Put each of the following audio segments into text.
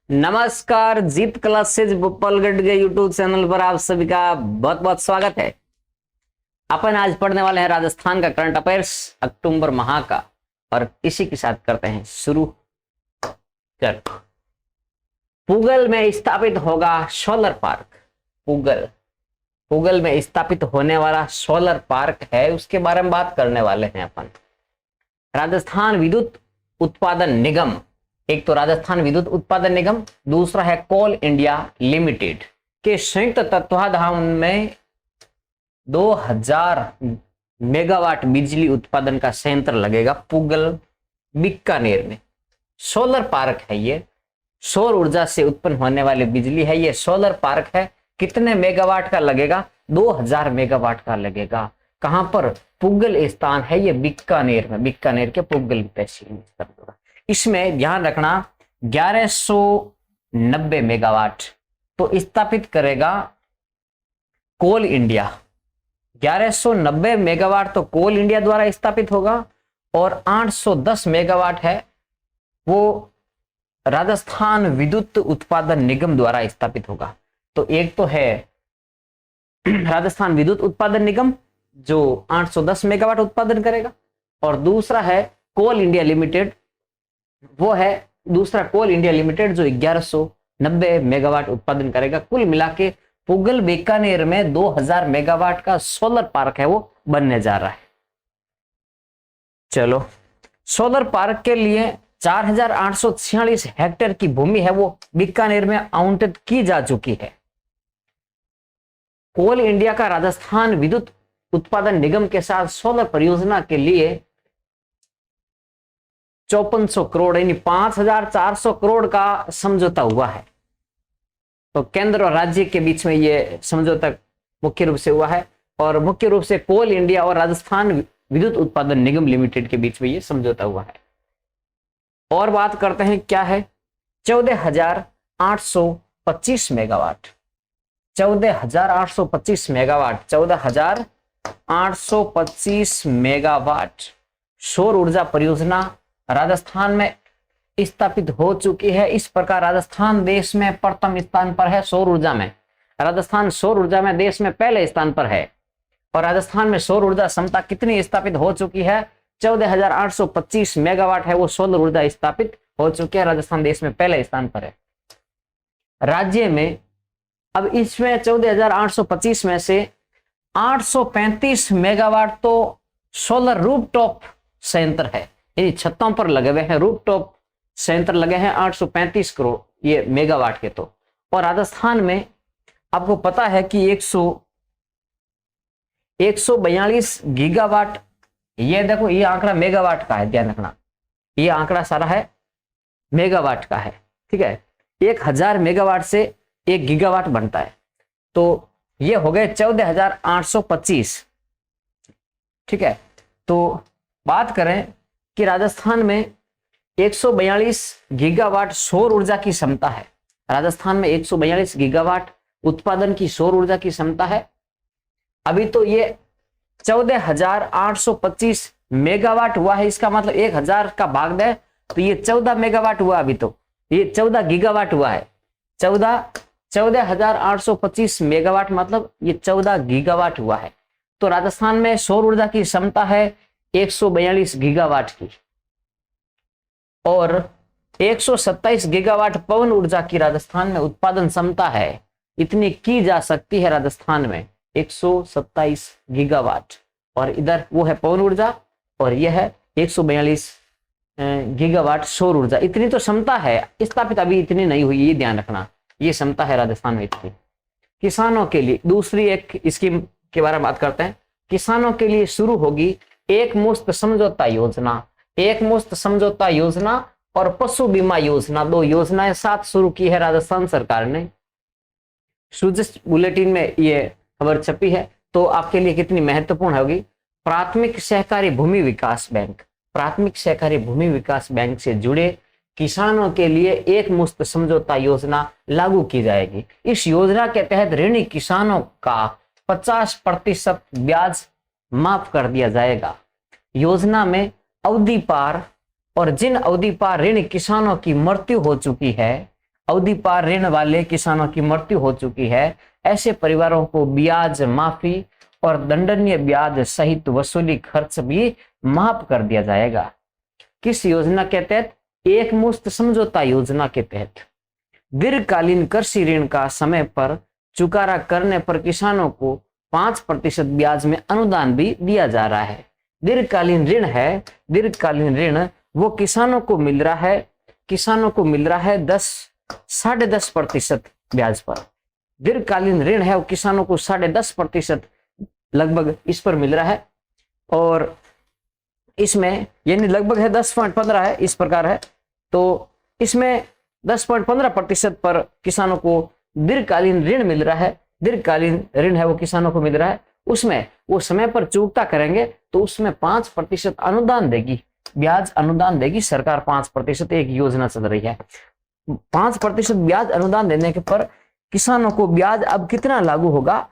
नमस्कार, जीत क्लासेज भोपालगढ़ के YouTube channel पर आप सभी का बहुत बहुत स्वागत है। अपन आज पढ़ने वाले हैं राजस्थान का करंट अफेयर्स अक्टूबर माह का, और इसी के साथ करते हैं शुरू। कर पूगल में स्थापित होगा सोलर पार्क। पूगल में स्थापित होने वाला सोलर पार्क है, उसके बारे में बात करने वाले हैं अपन। राजस्थान विद्युत उत्पादन निगम, एक तो राजस्थान विद्युत उत्पादन निगम, दूसरा है कोल इंडिया लिमिटेड के संयुक्त तत्वाधान में 2000 मेगावाट बिजली उत्पादन का संयंत्र लगेगा पूगल बीकानेर में। सोलर पार्क है ये, सौर ऊर्जा से उत्पन्न होने वाली बिजली है ये सोलर पार्क है। कितने मेगावाट का लगेगा? 2000 मेगावाट का लगेगा। कहां पर? पूगल स्थान है ये बीकानेर में, बीकानेर के पूगल तहसील में। इसमें ध्यान रखना 1190 मेगावाट तो स्थापित करेगा कोल इंडिया। 1190 मेगावाट तो कोल इंडिया द्वारा स्थापित होगा, और 810 मेगावाट है वो राजस्थान विद्युत उत्पादन निगम द्वारा स्थापित होगा। तो एक तो है राजस्थान विद्युत उत्पादन निगम जो 810 मेगावाट उत्पादन करेगा, और दूसरा है कोल इंडिया लिमिटेड, वो है दूसरा कोल इंडिया लिमिटेड जो 1190 मेगावाट उत्पादन करेगा। कुल मिला के पूगल बीकानेर में 2000 मेगावाट का सोलर पार्क है वो बनने जा रहा है। चलो, सोलर पार्क के लिए 4846 हेक्टेयर की भूमि है वो बीकानेर में आवंटित की जा चुकी है। कोल इंडिया का राजस्थान विद्युत उत्पादन निगम के साथ सोलर परियोजना के लिए 5400 करोड़ यानी 5400 करोड़ का समझौता हुआ है। तो केंद्र और राज्य के बीच में ये समझौता मुख्य रूप से हुआ है, और मुख्य रूप से कोल इंडिया और राजस्थान विद्युत उत्पादन निगम लिमिटेड के बीच में ये समझौता हुआ है। और बात करते हैं क्या है? 14825 मेगावाट 14825 मेगावाट 14825 मेगावाट सौर ऊर्जा परियोजना राजस्थान में स्थापित हो चुकी है। इस प्रकार राजस्थान देश में प्रथम स्थान पर है सौर ऊर्जा में। राजस्थान सौर ऊर्जा में देश में पहले स्थान पर है। और राजस्थान में सौर ऊर्जा क्षमता कितनी स्थापित हो चुकी है? 14825 मेगावाट है वो सौर ऊर्जा स्थापित हो चुकी है। राजस्थान देश में पहले स्थान पर है। राज्य में अब इसमें 14825 में से 835 मेगावाट तो सोलर रूफटॉप संयंत्र है, यानी छतों पर लगे हुए हैं रूफटॉप संयंत्र लगे हैं 835 करोड़ ये मेगावाट के। तो और राजस्थान में आपको पता है कि 142 गीगावाट, ये देखो ये आंकड़ा मेगावाट का है, ध्यान रखना ये आंकड़ा सारा है मेगावाट का है, ठीक है। 1000 मेगावाट से 1 गीगावाट बनता है, तो ये हो गए 14825, ठीक है। तो बात करें कि राजस्थान में 142 गीगावाट सौर ऊर्जा की क्षमता है। राजस्थान में 142 गीगावाट उत्पादन की सौर ऊर्जा की क्षमता है। अभी तो ये 14825 मेगावाट हुआ है, इसका मतलब 1000 का भाग दे तो ये 14 मेगावाट हुआ। अभी तो ये 14 गीगावाट हुआ है। 14825 मेगावाट मतलब ये 14 गीगावाट हुआ है। तो राजस्थान में सौर ऊर्जा की क्षमता है 142 गीगावाट की, और 127 गीगावाट पवन ऊर्जा की राजस्थान में उत्पादन क्षमता है। इतनी की जा सकती है राजस्थान में 127 गीगावाट, और इधर वो है पवन ऊर्जा और यह है 142 गीगावाट सौर ऊर्जा। इतनी तो क्षमता है स्थापित, अभी इतनी नहीं हुई, ये ध्यान रखना, ये क्षमता है राजस्थान में इतनी। किसानों के लिए दूसरी एक स्कीम के बारे में बात करते हैं। किसानों के लिए शुरू होगी एक मुश्त समझौता योजना। एक मुश्त समझौता योजना और पशु बीमा योजना, 2 योजनाएं साथ शुरू की है राजस्थान सरकार ने। सुजस्ट बुलेटिन में ये खबर छपी है, तो आपके लिए कितनी महत्वपूर्ण होगी। प्राथमिक सहकारी भूमि विकास बैंक, प्राथमिक सहकारी भूमि विकास बैंक से जुड़े किसानों के लिए एक मुश्त समझौता योजना लागू की जाएगी। इस योजना के तहत ऋणी किसानों का 50% ब्याज माफ कर दिया जाएगा। योजना में अवधि पार और जिन अवधि पार ऋण किसानों की मृत्यु हो चुकी है अवधि पार ऋण वाले किसानों की मृत्यु हो चुकी है, ऐसे परिवारों को ब्याज माफी और दंडनीय ब्याज सहित वसूली खर्च भी माफ कर दिया जाएगा। किस योजना के तहत? एक मुश्त समझौता योजना के तहत। दीर्घकालीन कृषि ऋण का समय पर चुकारा करने पर किसानों को 5% ब्याज में अनुदान भी दिया जा रहा है। दीर्घकालीन ऋण है, दीर्घकालीन ऋण वो किसानों को मिल रहा है, किसानों को मिल रहा है 10.5% ब्याज पर। दीर्घकालीन ऋण है वो किसानों को 10.5% लगभग इस पर मिल रहा है, और इसमें यानी लगभग है 10.15 है, इस प्रकार है। तो इसमें 10.15% पर किसानों को दीर्घकालीन ऋण मिल रहा है, दीर्घकालीन ऋण है वो किसानों को मिल रहा है, उसमें वो समय पर चुकता करेंगे तो उसमें 5% अनुदान देगी, ब्याज अनुदान देगी सरकार। 5% एक योजना चल रही है। 5% ब्याज अनुदान देने के पर किसानों को ब्याज अब कितना लागू होगा?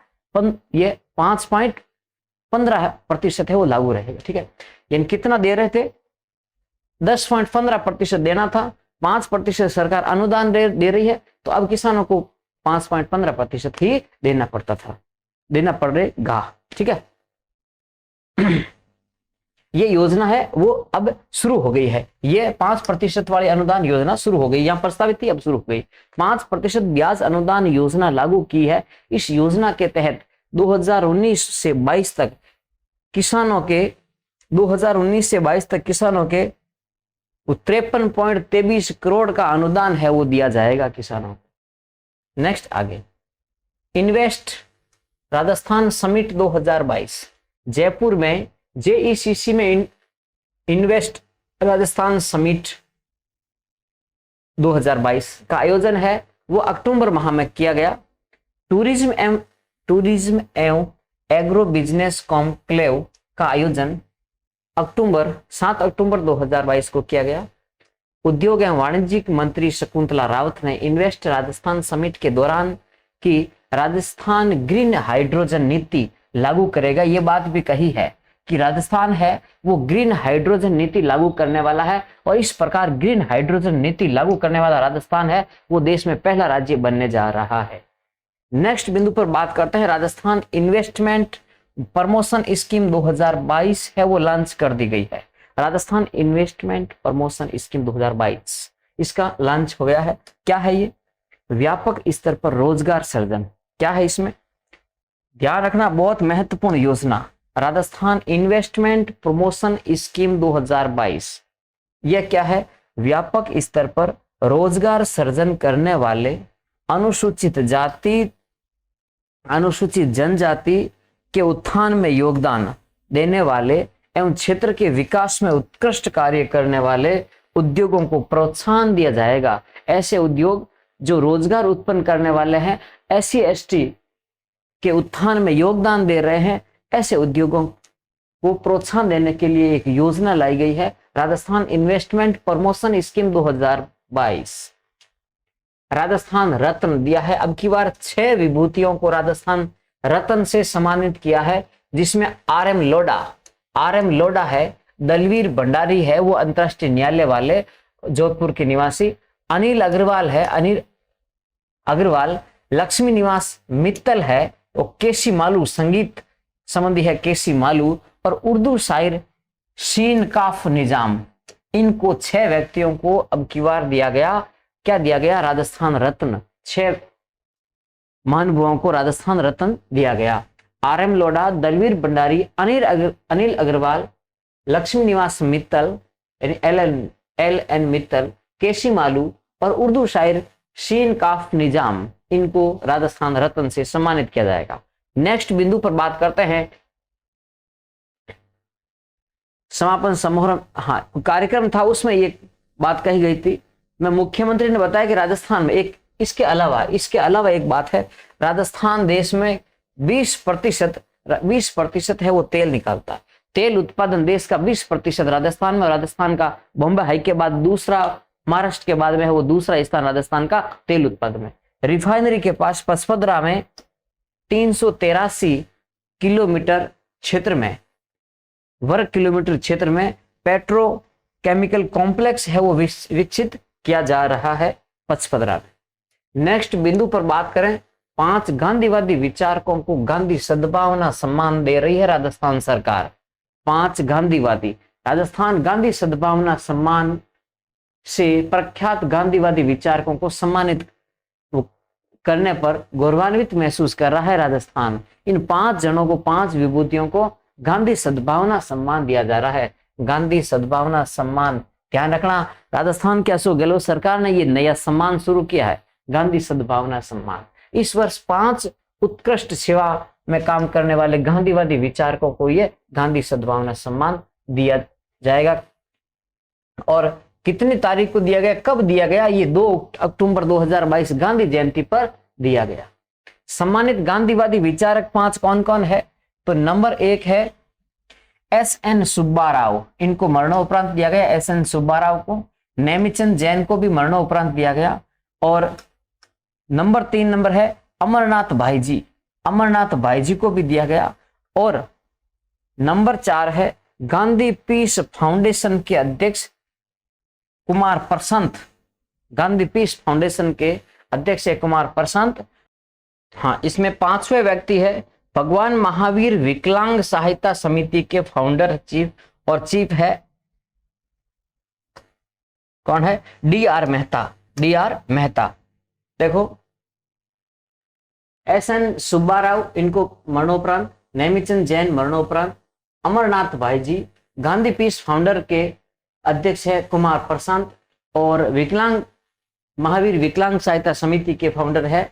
ये 5.15% है वो लागू रहेगा। ठीक है, यानी कितना दे रहे थे? 10.15% देना था, 5% सरकार अनुदान दे रही है, तो अब किसानों को 5.15% ही देना पड़ता था, देना पड़ेगा। ठीक है, ये योजना है वो अब शुरू हो गई है। ये 5% वाली अनुदान योजना शुरू हो गई, यहाँ प्रस्तावित थी अब शुरू हो गई। 5% ब्याज अनुदान योजना लागू की है। इस योजना के तहत 2019 से 22 तक किसानों के 53.23 करोड़ का अनुदान है वो दिया जाएगा किसानों को। नेक्स्ट आगे, इन्वेस्ट राजस्थान समिट 2022 जयपुर में जेईसीसी में इन्वेस्ट राजस्थान समिट 2022 का आयोजन है वो अक्टूबर माह में किया गया। टूरिज्म एवं एग्रो बिजनेस कॉन्क्लेव का आयोजन 7 अक्टूबर 2022 को किया गया। उद्योग एवं वाणिज्यिक मंत्री शकुंतला रावत ने इन्वेस्ट राजस्थान समिट के दौरान कि राजस्थान ग्रीन हाइड्रोजन नीति लागू करेगा, ये बात भी कही है कि राजस्थान है वो ग्रीन हाइड्रोजन नीति लागू करने वाला है, और इस प्रकार ग्रीन हाइड्रोजन नीति लागू करने वाला राजस्थान है वो देश में पहला राज्य बनने जा रहा है। नेक्स्ट बिंदु पर बात करते हैं, राजस्थान इन्वेस्टमेंट प्रमोशन स्कीम 2022 है वो लॉन्च कर दी गई है। राजस्थान इन्वेस्टमेंट प्रमोशन स्कीम 2022 इसका लॉन्च हो गया है। क्या है ये? व्यापक स्तर पर रोजगार सृजन। क्या है इसमें? ध्यान रखना, बहुत महत्वपूर्ण योजना राजस्थान इन्वेस्टमेंट प्रमोशन स्कीम 2022। यह क्या है? व्यापक स्तर पर रोजगार सृजन करने वाले अनुसूचित जाति, अनुसूचित जनजाति के उत्थान में योगदान देने वाले एवं क्षेत्र के विकास में उत्कृष्ट कार्य करने वाले उद्योगों को प्रोत्साहन दिया जाएगा। ऐसे उद्योग जो रोजगार उत्पन्न करने वाले हैं, SC ST के उत्थान में योगदान दे रहे हैं, ऐसे उद्योगों को प्रोत्साहन देने के लिए एक योजना लाई गई है, Rajasthan investment promotion scheme 2022। Rajasthan Ratna दिया है। अब की बार 6 विभूतियों को राजस्थान रत्न से सम्मानित किया है, जिसमें RM लोढ़ा है, दलवीर भंडारी है वो अंतरराष्ट्रीय न्यायालय वाले जोधपुर के निवासी, अनिल अग्रवाल है, अनिल अग्रवाल, लक्ष्मी निवास मित्तल है, और केसी मालू संगीत संबंधी है केसी मालू, और उर्दू शायर शीन काफ निजाम। इनको 6 व्यक्तियों को अब की बार दिया गया, क्या दिया गया? राजस्थान रत्न। 6 महानुभावों को राजस्थान रत्न दिया गया। RM लोढ़ा, दलवीर भंडारी, अनिल अग्रवाल, लक्ष्मी निवास मित्तल LN मित्तल, केसी मालू और उर्दू शायर शीन काफ निजाम, इनको राजस्थान रत्न से सम्मानित किया जाएगा। नेक्स्ट बिंदु पर बात करते हैं, समापन समारोह। हाँ, कार्यक्रम था उसमें ये बात कही गई थी, मैं मुख्यमंत्री ने बताया कि राजस्थान में एक इसके अलावा एक बात है, राजस्थान देश में 20% है वो तेल निकालता है। तेल उत्पादन देश का 20% राजस्थान में, राजस्थान का बम्बई हाई के बाद दूसरा, महाराष्ट्र के बाद में है वो दूसरा स्थान राजस्थान का तेल उत्पादन में। रिफाइनरी के पास पचपदरा में 383 किलोमीटर क्षेत्र में, वर्ग किलोमीटर क्षेत्र में पेट्रोकेमिकल कॉम्प्लेक्स है वो विकसित किया जा रहा है पचपदरा में। नेक्स्ट बिंदु पर बात करें, 5 गांधीवादी विचारकों को गांधी सद्भावना सम्मान दे रही है राजस्थान सरकार। 5 गांधीवादी, राजस्थान गांधी सद्भावना सम्मान से प्रख्यात गांधीवादी विचारकों को सम्मानित करने पर गौरवान्वित महसूस कर रहा है राजस्थान। इन 5 जनों को, 5 विभूतियों को गांधी सद्भावना सम्मान दिया जा रहा है। गांधी सद्भावना सम्मान, ध्यान रखना, राजस्थान की अशोक गहलोत सरकार ने ये नया सम्मान शुरू किया है, गांधी सद्भावना सम्मान। इस वर्ष 5 उत्कृष्ट सेवा में काम करने वाले गांधीवादी विचारकों को ये गांधी सद्भावना सम्मान दिया जाएगा। और कितनी तारीख को दिया गया, कब दिया गया? ये 2 अक्टूबर 2022 गांधी जयंती पर दिया गया। सम्मानित गांधीवादी विचारक 5 कौन कौन है? तो नंबर 1 है SN सुब्बा राव, इनको मरणोपरांत दिया गया। SN सुब्बा राव को, नेमिचंद जैन को भी मरणोपरांत दिया गया। और नंबर 3 है अमरनाथ भाईजी, अमरनाथ भाईजी को भी दिया गया। और नंबर 4 है गांधी पीस फाउंडेशन के अध्यक्ष कुमार प्रशांत, गांधी पीस फाउंडेशन के अध्यक्ष है कुमार प्रशांत। हाँ, इसमें 5वें व्यक्ति है भगवान महावीर विकलांग सहायता समिति के फाउंडर चीफ, और चीफ है कौन है? DR Mehta, DR Mehta. देखो, SN सुब्बा राव, इनको मरणोपरांत, नेमिचंद जैन मरणोपरांत, अमरनाथ भाईजी, गांधी पीस फाउंडर के अध्यक्ष है कुमार प्रशांत, और विकलांग महावीर विकलांग सहायता समिति के फाउंडर है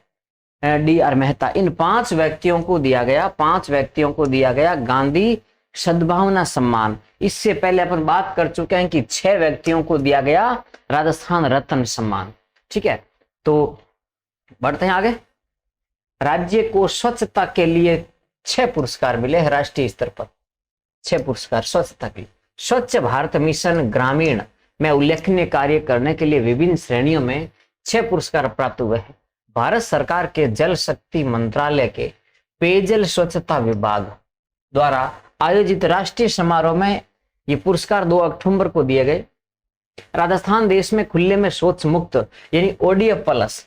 DR मेहता। इन 5 व्यक्तियों को दिया गया, 5 व्यक्तियों को दिया गया गांधी सद्भावना सम्मान। इससे पहले अपन बात कर चुके हैं कि 6 व्यक्तियों को दिया गया राजस्थान रत्न सम्मान। ठीक है, तो बढ़ते हैं आगे। राज्य को स्वच्छता के लिए 6 पुरस्कार मिले हैं राष्ट्रीय स्तर पर, 6 पुरस्कार स्वच्छता के लिए। स्वच्छ भारत मिशन ग्रामीण में उल्लेखनीय कार्य करने के लिए विभिन्न श्रेणियों में 6 पुरस्कार प्राप्त हुए हैं। भारत सरकार के जल शक्ति मंत्रालय के पेयजल स्वच्छता विभाग द्वारा आयोजित राष्ट्रीय समारोह में ये पुरस्कार 2 अक्टूबर को दिए गए। राजस्थान देश में खुले में शौच मुक्त यानी ODF प्लस,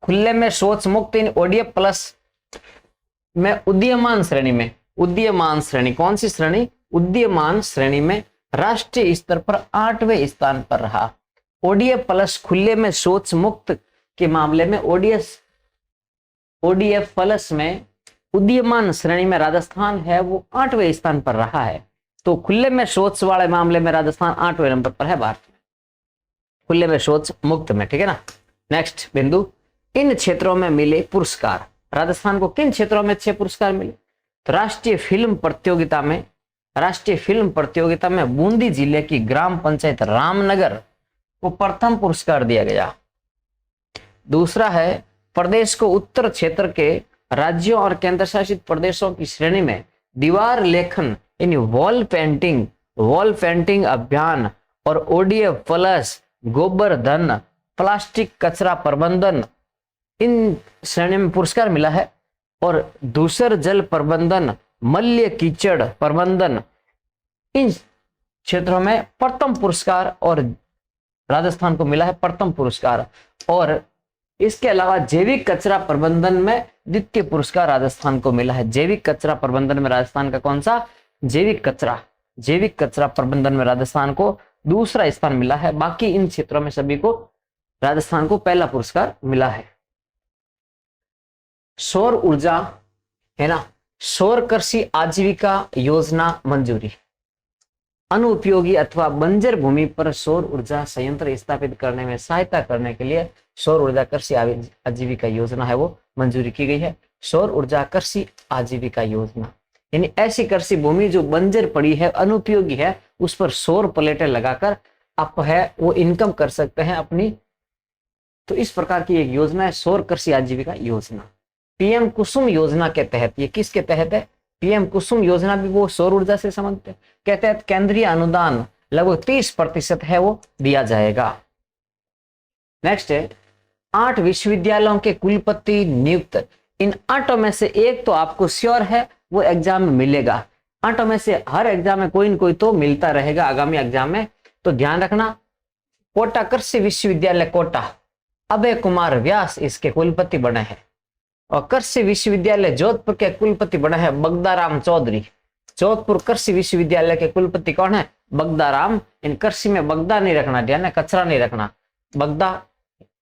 खुले में शौच मुक्त यानी ODF प्लस में उदीयमान श्रेणी में, उदीयमान श्रेणी, कौन सी श्रेणी? उदीयमान श्रेणी में राष्ट्रीय स्तर पर 8वें स्थान पर रहा। ODF प्लस खुले में शौच मुक्त के मामले में ODF प्लस में उदीयमान श्रेणी में राजस्थान है वो 8वें स्थान पर रहा है। तो खुले में शौच वाले मामले में राजस्थान 8वें नंबर पर है भारत में, खुले में शौच मुक्त में। ठीक है ना। नेक्स्ट बिंदु, इन क्षेत्रों में मिले पुरस्कार। राजस्थान को किन क्षेत्रों में 6 पुरस्कार मिले? तो राष्ट्रीय फिल्म प्रतियोगिता में बूंदी जिले की ग्राम पंचायत रामनगर को प्रथम पुरस्कार दिया गया। दूसरा है प्रदेश को उत्तर क्षेत्र के राज्यों और केंद्र शासित प्रदेशों की श्रेणी में दीवार लेखन यानी वॉल पेंटिंग अभियान और ODF प्लस गोबर धन प्लास्टिक कचरा प्रबंधन इन श्रेणी में पुरस्कार मिला है। और दूसर जल प्रबंधन, मल्य कीचड़ प्रबंधन, इन क्षेत्रों में प्रथम पुरस्कार और राजस्थान को मिला है प्रथम पुरस्कार। और इसके अलावा जैविक कचरा प्रबंधन में द्वितीय पुरस्कार राजस्थान को मिला है। जैविक कचरा प्रबंधन में राजस्थान का कौन सा? जैविक कचरा प्रबंधन में राजस्थान को दूसरा स्थान मिला है। बाकी इन क्षेत्रों में सभी को राजस्थान को पहला पुरस्कार मिला है। सौर ऊर्जा है ना, सौर कृषि आजीविका योजना मंजूरी। अनुपयोगी अथवा बंजर भूमि पर सौर ऊर्जा संयंत्र स्थापित करने में सहायता करने के लिए सौर ऊर्जा कृषि आजीविका योजना है वो मंजूरी की गई है। सौर ऊर्जा कृषि आजीविका योजना यानी ऐसी कृषि भूमि जो बंजर पड़ी है, अनुपयोगी है, उस पर सौर प्लेटें लगाकर आप है वो इनकम कर सकते हैं अपनी। तो इस प्रकार की एक योजना है सौर कृषि आजीविका योजना। PM कुसुम योजना के तहत, ये किसके तहत है? PM कुसुम योजना भी वो सौर ऊर्जा से संबंधित है, के तहत केंद्रीय अनुदान लगभग 30% है वो दिया जाएगा। नेक्स्ट है 8 विश्वविद्यालयों के कुलपति नियुक्त। इन 8 में से एक तो आपको श्योर है वो एग्जाम में मिलेगा। 8 में से हर एग्जाम में कोई न कोई तो मिलता रहेगा आगामी एग्जाम में, तो ध्यान रखना। कोटा कृषि विश्वविद्यालय कोटा, अभय कुमार व्यास इसके कुलपति बने हैं। और कृषि विश्वविद्यालय जोधपुर के कुलपति बने हैं बगदाराम चौधरी। जोधपुर कृषि विश्वविद्यालय के कुलपति कौन है? बगदाराम। इन कृषि में बगदा नहीं रखना, ध्यान है, कचरा नहीं रखना। बगदा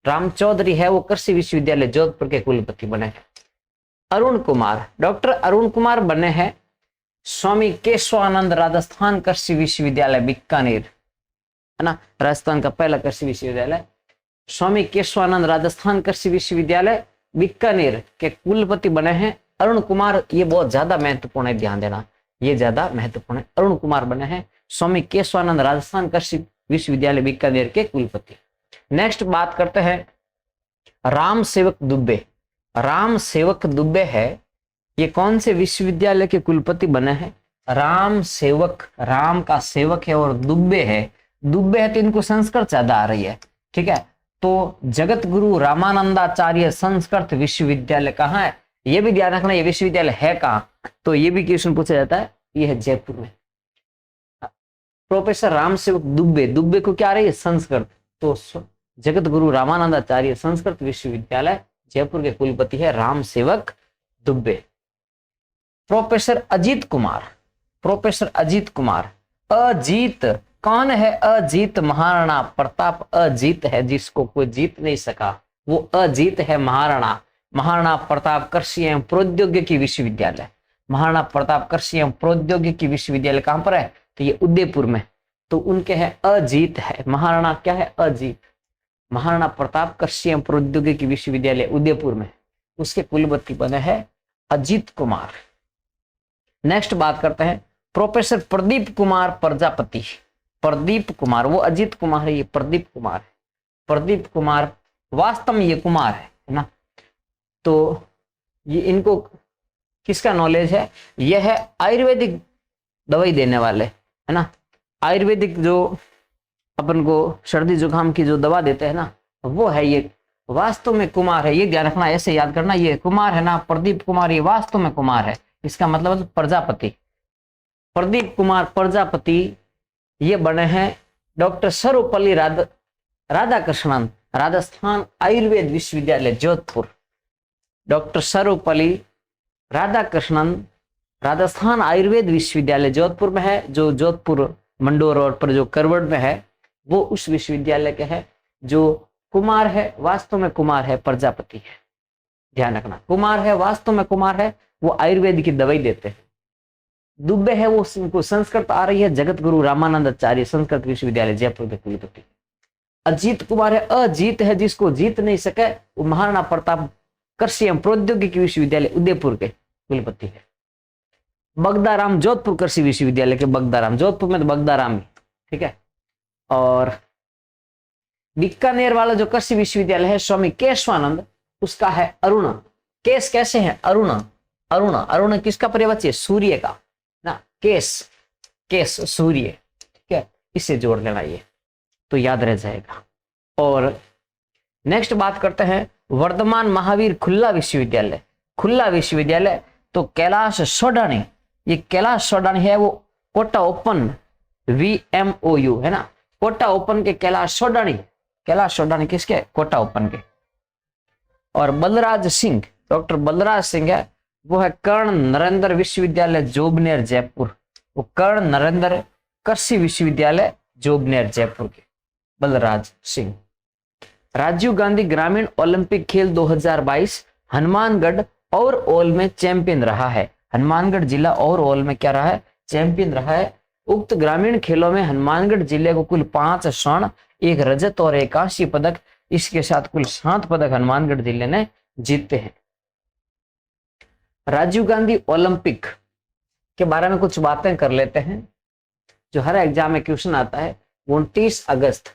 राम चौधरी है वो कृषि विश्वविद्यालय जोधपुर के कुलपति बने हैं। अरुण कुमार, डॉक्टर अरुण कुमार बने हैं स्वामी केशवानंद राजस्थान कृषि विश्वविद्यालय बीकानेर, है ना, राजस्थान का पहला कृषि विश्वविद्यालय। स्वामी केशवानंद राजस्थान कृषि विश्वविद्यालय बीकानेर के कुलपति बने हैं अरुण कुमार। ये बहुत ज्यादा महत्वपूर्ण है, ध्यान देना, ये ज्यादा महत्वपूर्ण है। अरुण कुमार बने हैं स्वामी केशवानंद राजस्थान कृषि विश्वविद्यालय बीकानेर के कुलपति। नेक्स्ट बात करते हैं राम सेवक दुबे। राम सेवक दुबे है, ये कौन से विश्वविद्यालय के कुलपति बने हैं? राम सेवक, राम का सेवक है और दुबे है। दुबे है तो इनको संस्कृत ज्यादा आ रही है, ठीक है। तो जगत गुरु रामानंदाचार्य संस्कृत विश्वविद्यालय कहाँ है? ये भी ध्यान रखना, ये विश्वविद्यालय है कहाँ, तो ये भी क्वेश्चन पूछा जाता है। ये है जयपुर में। प्रोफेसर राम सेवक दुबे, दुबे को क्या आ रही है? संस्कृत। तो जगत गुरु रामानंदाचार्य संस्कृत विश्वविद्यालय जयपुर के कुलपति है राम सेवक दुबे। Professor Ajit Kumar, professor Ajit Kumar. अजीत कौन है? अजीत महाराणा प्रताप अजीत है, जिसको कोई जीत नहीं सका वो अजीत है महाराणा। महाराणा प्रताप कृषि एवं प्रौद्योगिकी विश्वविद्यालय, महाराणा प्रताप कृषि एवं प्रौद्योगिकी विश्वविद्यालय कहां पर है? तो ये उदयपुर में। तो उनके है अजीत है, महाराणा क्या है? अजीत। महाराणा प्रताप कृषि एवं प्रौद्योगिकी विश्वविद्यालय उदयपुर में, उसके कुलपति बने हैं अजीत कुमार। नेक्स्ट बात करते हैं प्रोफेसर प्रदीप कुमार प्रजापति। प्रदीप कुमार, वो अजीत कुमार है, ये प्रदीप कुमार है। प्रदीप कुमार वास्तव में ये कुमार है ना। तो ये इनको किसका नॉलेज है? ये है आयुर्वेदिक दवाई देने वाले, है ना। आयुर्वेदिक जो अपन को सर्दी जुकाम की जो दवा देते हैं ना, वो है ये, वास्तव में कुमार है। ये ध्यान रखना, ऐसे याद करना, ये कुमार है ना, प्रदीप कुमार, ये वास्तव में कुमार है। इसका मतलब प्रजापति। प्रदीप कुमार प्रजापति ये बने हैं डॉक्टर सर्वपल्ली राधाकृष्णन राजस्थान आयुर्वेद विश्वविद्यालय जोधपुर। डॉक्टर सर्वपल्ली राधाकृष्णन राजस्थान आयुर्वेद विश्वविद्यालय जोधपुर में है, जो जोधपुर मंडोर रोड पर जो करवड़ में है, वो उस विश्वविद्यालय के है। जो कुमार है वास्तव में कुमार है, प्रजापति है, ध्यान रखना। कुमार है वास्तव में कुमार है, वो आयुर्वेद की दवाई देते हैं। दुबे है वो उनको संस्कृत आ रही है, जगत गुरु रामानंदाचार्य संस्कृत विश्वविद्यालय जयपुर के कुलपति। अजीत कुमार है, अजीत है, जिसको जीत नहीं सके, वो महाराणा प्रताप कृषि एवं प्रौद्योगिकी विश्वविद्यालय उदयपुर के कुलपति है। बगदाराम जोधपुर कृषि विश्वविद्यालय के बगदाराम, जोधपुर में तो बगदाराम ही, ठीक है। और बीकानेर वाला जो कृषि विश्वविद्यालय है स्वामी केशवानंद, उसका है अरुण। केस कैसे है? अरुण, अरुण, अरुण किसका पर्यायवाची है? सूर्य का ना, केस, केस सूर्य, ठीक है, इसे जोड़ लेना, ये तो याद रह जाएगा। और नेक्स्ट बात करते हैं वर्धमान महावीर खुल्ला विश्वविद्यालय। खुल्ला विश्वविद्यालय तो कैलाश सोडानी, ये कैलाश सोडानी है, वो कोटा ओपन VMOU है ना, कोटा ओपन के कैलाश सोडानी। कैलाश सोडानी किसके? कोटा ओपन के। और बलराज सिंह, डॉक्टर बलराज सिंह है, वो है कर्ण नरेंद्र विश्वविद्यालय जोबनेर जयपुर। वो कर्ण नरेंद्र कृषि विश्वविद्यालय जोबनेर जयपुर के बलराज सिंह। राजीव गांधी ग्रामीण ओलंपिक खेल 2022 हनुमानगढ़ और ओल में चैंपियन रहा है। हनुमानगढ़ जिला और ओल में क्या रहा है? चैंपियन रहा है। उक्त ग्रामीण खेलों में हनुमानगढ़ जिले को कुल 5 स्वर्ण, 1 रजत और 1 कांस्य पदक, इसके साथ कुल 7 पदक हनुमानगढ़ जिले ने जीते हैं। राजीव गांधी ओलंपिक के बारे में कुछ बातें कर लेते हैं, जो हर एग्जाम में क्वेश्चन आता है। 29 अगस्त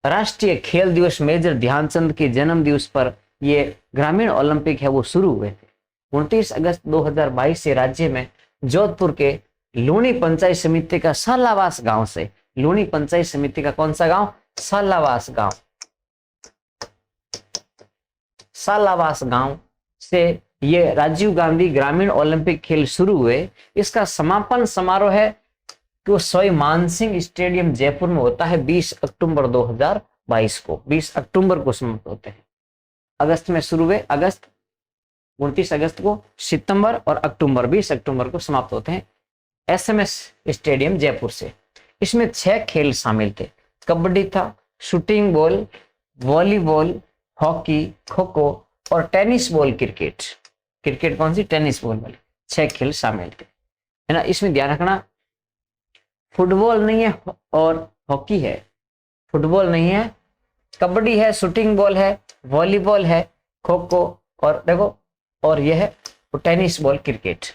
राष्ट्रीय खेल दिवस मेजर ध्यानचंद के जन्म दिवस पर ये ग्रामीण ओलंपिक है वो शुरू हुए थे। 29 अगस्त 2022 से राज्य में जोधपुर के लूणी पंचायत समिति का सालावास गांव से, लूणी पंचायत समिति का कौन सा गांव? सालावास गांव। सालावास गांव से ये राजीव गांधी ग्रामीण ओलंपिक खेल शुरू हुए। इसका समापन समारोह है कि वो सवाई मानसिंह स्टेडियम जयपुर में होता है 20 अक्टूबर 2022 2022 को, 20 अक्टूबर को समाप्त होते हैं। अगस्त में शुरू हुए, अगस्त 29 अगस्त को, सितंबर और अक्टूबर 20 अक्टूबर को समाप्त होते हैं एसएमएस स्टेडियम जयपुर से। इसमें 6 खेल शामिल थे। कबड्डी था, shooting ball, volleyball, hockey, kho kho और टेनिस बॉल क्रिकेट। क्रिकेट कौन सी? टेनिस बॉल वाली। 6 खेल शामिल थे, है ना। इसमें ध्यान रखना फुटबॉल नहीं है और हॉकी है, फुटबॉल नहीं है, कबड्डी है, शूटिंग बॉल है, वॉलीबॉल है, खो खो और देखो और यह है टेनिस बॉल क्रिकेट।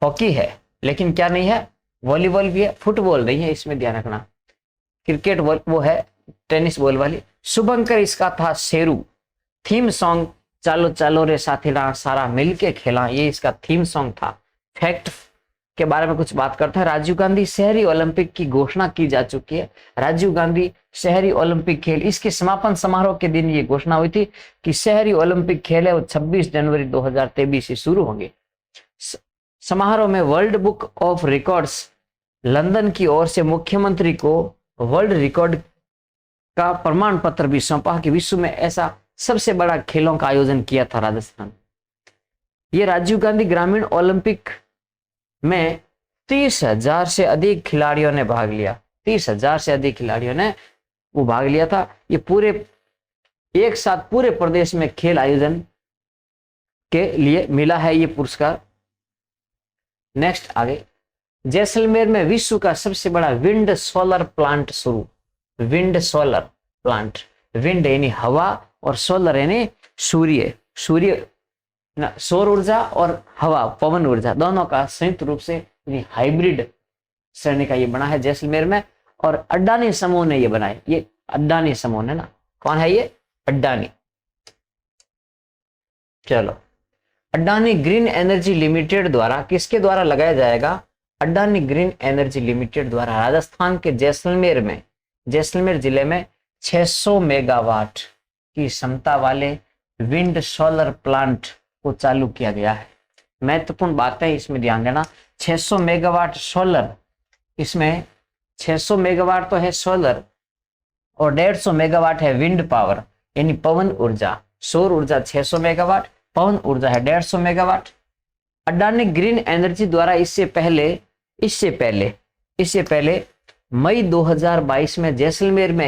हॉकी है लेकिन क्या नहीं है? वॉलीबॉल भी है, फुटबॉल नहीं है, इसमें ध्यान रखना। क्रिकेट वो है टेनिस बॉल वाली। शुभंकर इसका था शेरू। थीम सॉन्ग चालो चालो रे साथीरा सारा मिलके खेला, ये इसका थीम सॉन्ग था। फैक्ट के बारे में कुछ बात करते हैं। राजीव गांधी शहरी ओलंपिक की घोषणा की जा चुकी है। राजीव गांधी शहरी ओलंपिक खेल, इसके समापन समारोह के दिन ये घोषणा हुई थी कि शहरी ओलंपिक खेल है वो 26 जनवरी 2023 से शुरू होंगे। समारोह में world book of records London की ओर से मुख्यमंत्री को वर्ल्ड रिकॉर्ड का प्रमाण पत्र भी सौंपा कि विश्व में ऐसा सबसे बड़ा खेलों का आयोजन किया था राजस्थान। ये राजीव गांधी ग्रामीण ओलंपिक में 30,000 से अधिक खिलाड़ियों ने भाग लिया। 30,000 से अधिक खिलाड़ियों ने वो भाग लिया था। ये पूरे एक साथ पूरे प्रदेश में खेल आयोजन के लिए मिला है ये पुरस्कार। नेक्स्ट आगे, जैसलमेर में विश्व का सबसे बड़ा विंड सोलर प्लांट शुरू। विंड सोलर प्लांट, विंड यानी हवा और सोलर यानी सूर्य, सूर्य सौर ऊर्जा और हवा पवन ऊर्जा दोनों का संयुक्त रूप से हाइब्रिड श्रेणी का ये बना है जैसलमेर में। और अडानी समूह ने ये बनाया। ये अडानी समूह है ना, कौन है ये? अडानी। चलो, अडानी ग्रीन एनर्जी लिमिटेड द्वारा, किसके द्वारा लगाया जाएगा? अडानी ग्रीन एनर्जी लिमिटेड द्वारा राजस्थान के जैसलमेर में, जैसलमेर जिले में 600 मेगावाट की क्षमता वाले विंड सोलर प्लांट को चालू किया गया है। महत्वपूर्ण बात है, इसमें ध्यान देना। 600 मेगावाट सोलर, इसमें 600 मेगावाट तो है सोलर और 150 मेगावाट है विंड पावर यानी पवन ऊर्जा। सौर ऊर्जा 600 मेगावाट, पवन ऊर्जा है 150 मेगावाट। अडानी ग्रीन एनर्जी द्वारा इससे पहले मई 2022 में जैसलमेर में